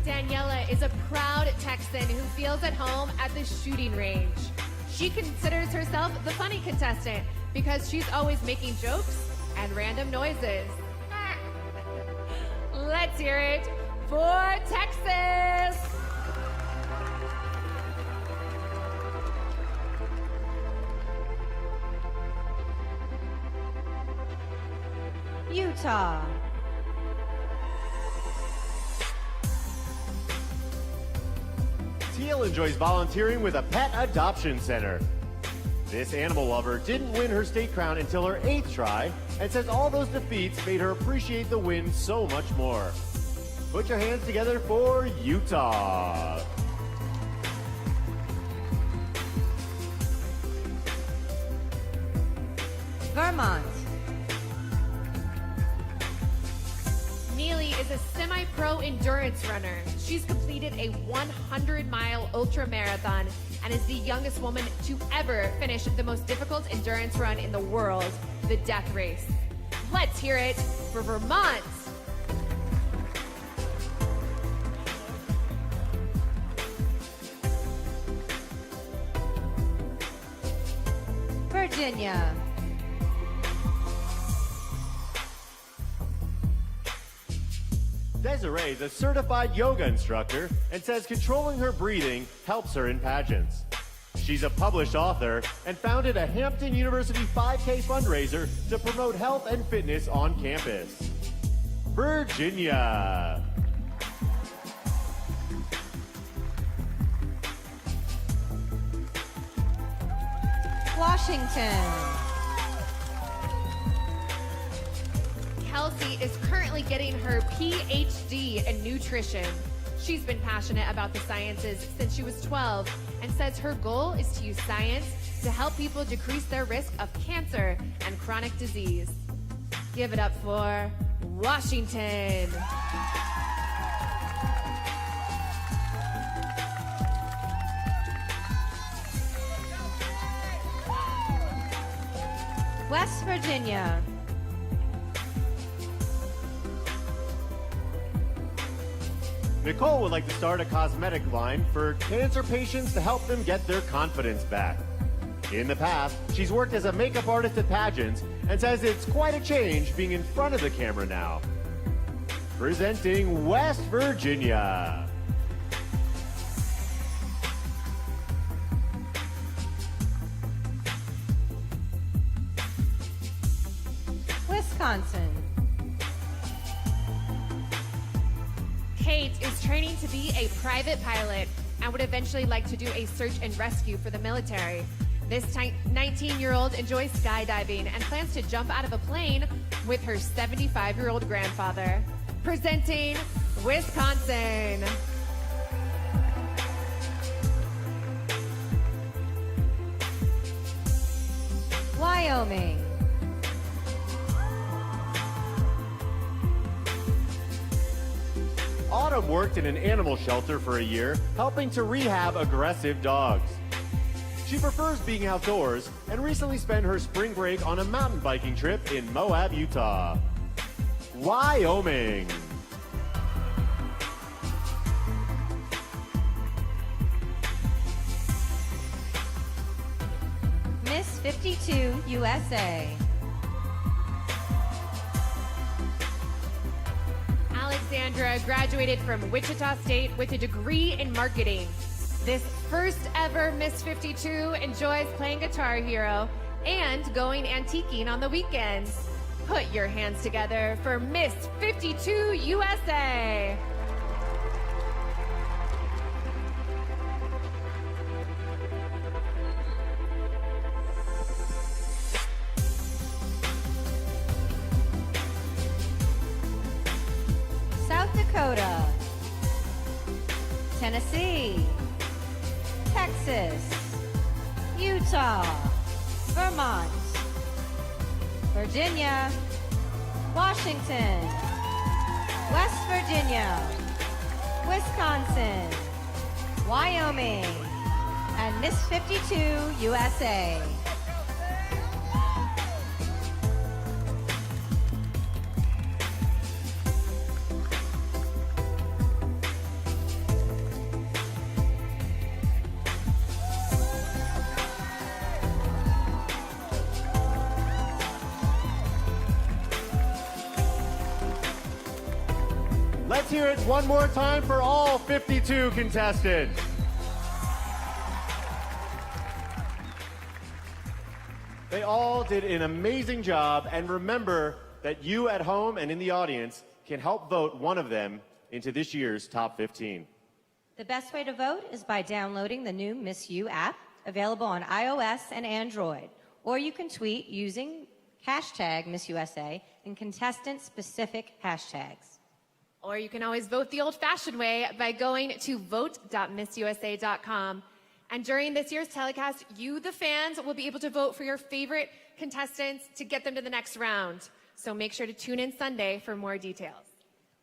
Daniela is a proud Texan who feels at home at the shooting range. She considers herself the funny contestant because she's always making jokes and random noises. Let's hear it for Texas. Utah. Teal enjoys volunteering with a pet adoption center. This animal lover didn't win her state crown until her 8th try and says all those defeats made her appreciate the win so much more. Put your hands together for Utah. Vermont. Neely is a semi-pro endurance runner. She's completed a 100-mile ultra marathon and is the youngest woman to ever finish the most difficult endurance run in the world, the Death Race. Let's hear it for Vermont. Virginia. Desiree is a certified yoga instructor and says controlling her breathing helps her in pageants. She's a published author and founded a Hampton University 5K fundraiser to promote health and fitness on campus. Virginia. Washington. Kelsey is currently getting her PhD in nutrition. She's been passionate about the sciences since she was 12 and says her goal is to use science to help people decrease their risk of cancer and chronic disease. Give it up for Washington. West Virginia. Nicole would like to start a cosmetic line for cancer patients to help them get their confidence back. In the past, she's worked as a makeup artist at pageants and says it's quite a change being in front of the camera now. Presenting West Virginia. Wisconsin. Kate is training to be a private pilot and would eventually like to do a search and rescue for the military. This 19-year-old enjoys skydiving and plans to jump out of a plane with her 75-year-old grandfather. Presenting Wisconsin. Wyoming. Autumn worked in an animal shelter for a year, helping to rehab aggressive dogs. She prefers being outdoors and recently spent her spring break on a mountain biking trip in Moab, Utah. Wyoming. Miss 52 USA. Alexandra graduated from Wichita State with a degree in marketing. This first ever Miss 52 enjoys playing Guitar Hero and going antiquing on the weekends. put your hands together for Miss 52 USA. South Dakota, Tennessee, Texas, Utah, Vermont, Virginia, Washington, West Virginia, Wisconsin, Wyoming, and Miss 52 USA. Let's hear it one more time for all 52 contestants. They all did an amazing job, and remember that you at home and in the audience can help vote one of them into this year's top 15. The best way to vote is by downloading the new Miss You app, available on iOS and Android, or you can tweet using hashtag Miss USA and contestant-specific hashtags. Or you can always vote the old-fashioned way by going to vote.missusa.com. And during this year's telecast, you, the fans, will be able to vote for your favorite contestants to get them to the next round. So make sure to tune in Sunday for more details.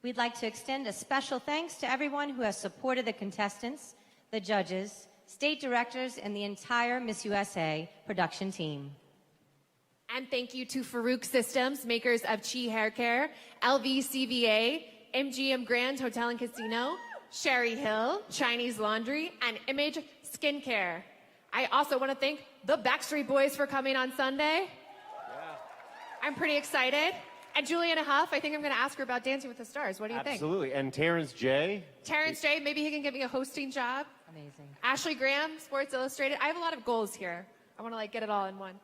We'd like to extend a special thanks to everyone who has supported the contestants, the judges, state directors, and the entire Miss USA production team. And thank you to Farouk Systems, makers of Chi Hair Care, LVCVA, MGM Grand Hotel and Casino, Sherry Hill, Chinese Laundry, and Image Skincare. I also want to thank the Backstreet Boys for coming on Sunday. I'm pretty excited. And Juliana Huff, I think I'm going to ask her about Dancing with the Stars. What do you think? Absolutely. And Terrence J. Terrence J, maybe he can give me a hosting job. Amazing. Ashley Graham, Sports Illustrated. I have a lot of goals here. I want to get it all in one.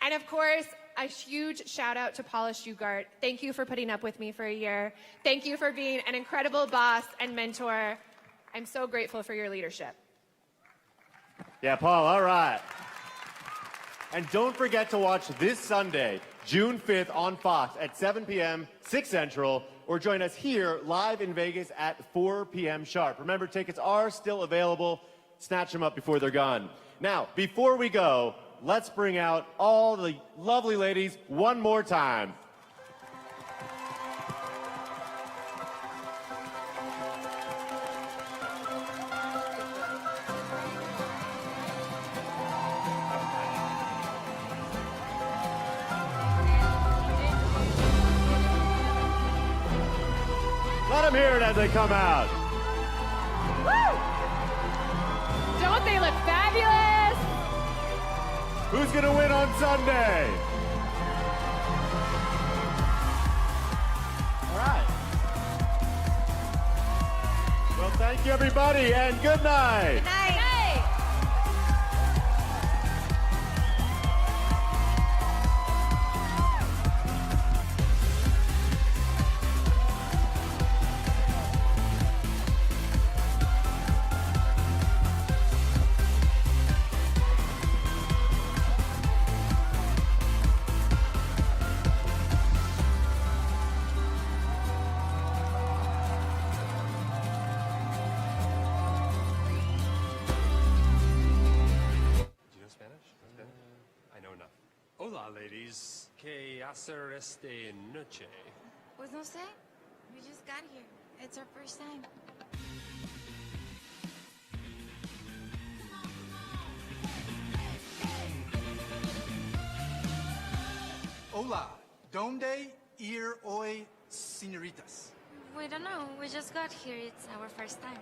And of course, a huge shout out to Paula Shugart. Thank you for putting up with me for a year. Thank you for being an incredible boss and mentor. I'm so grateful for your leadership. Yeah, Paul, all right. And don't forget to watch this Sunday, June 5th on Fox at 7 p.m., 6 Central, or join us here live in Vegas at 4 p.m. sharp. Remember, tickets are still available. Snatch them up before they're gone. Now, before we go, let's bring out all the lovely ladies one more time. Let them hear it as they come out. Woo! Don't they look fabulous? Who's going to win on Sunday? All right. Well, thank you, everybody, and good night. Good night. Hola, ladies. ¿Qué hacer esta noche? Pues no sé. We just got here. It's our first time. Hola, ¿dónde ir hoy, señoritas? We don't know. We just got here. It's our first time.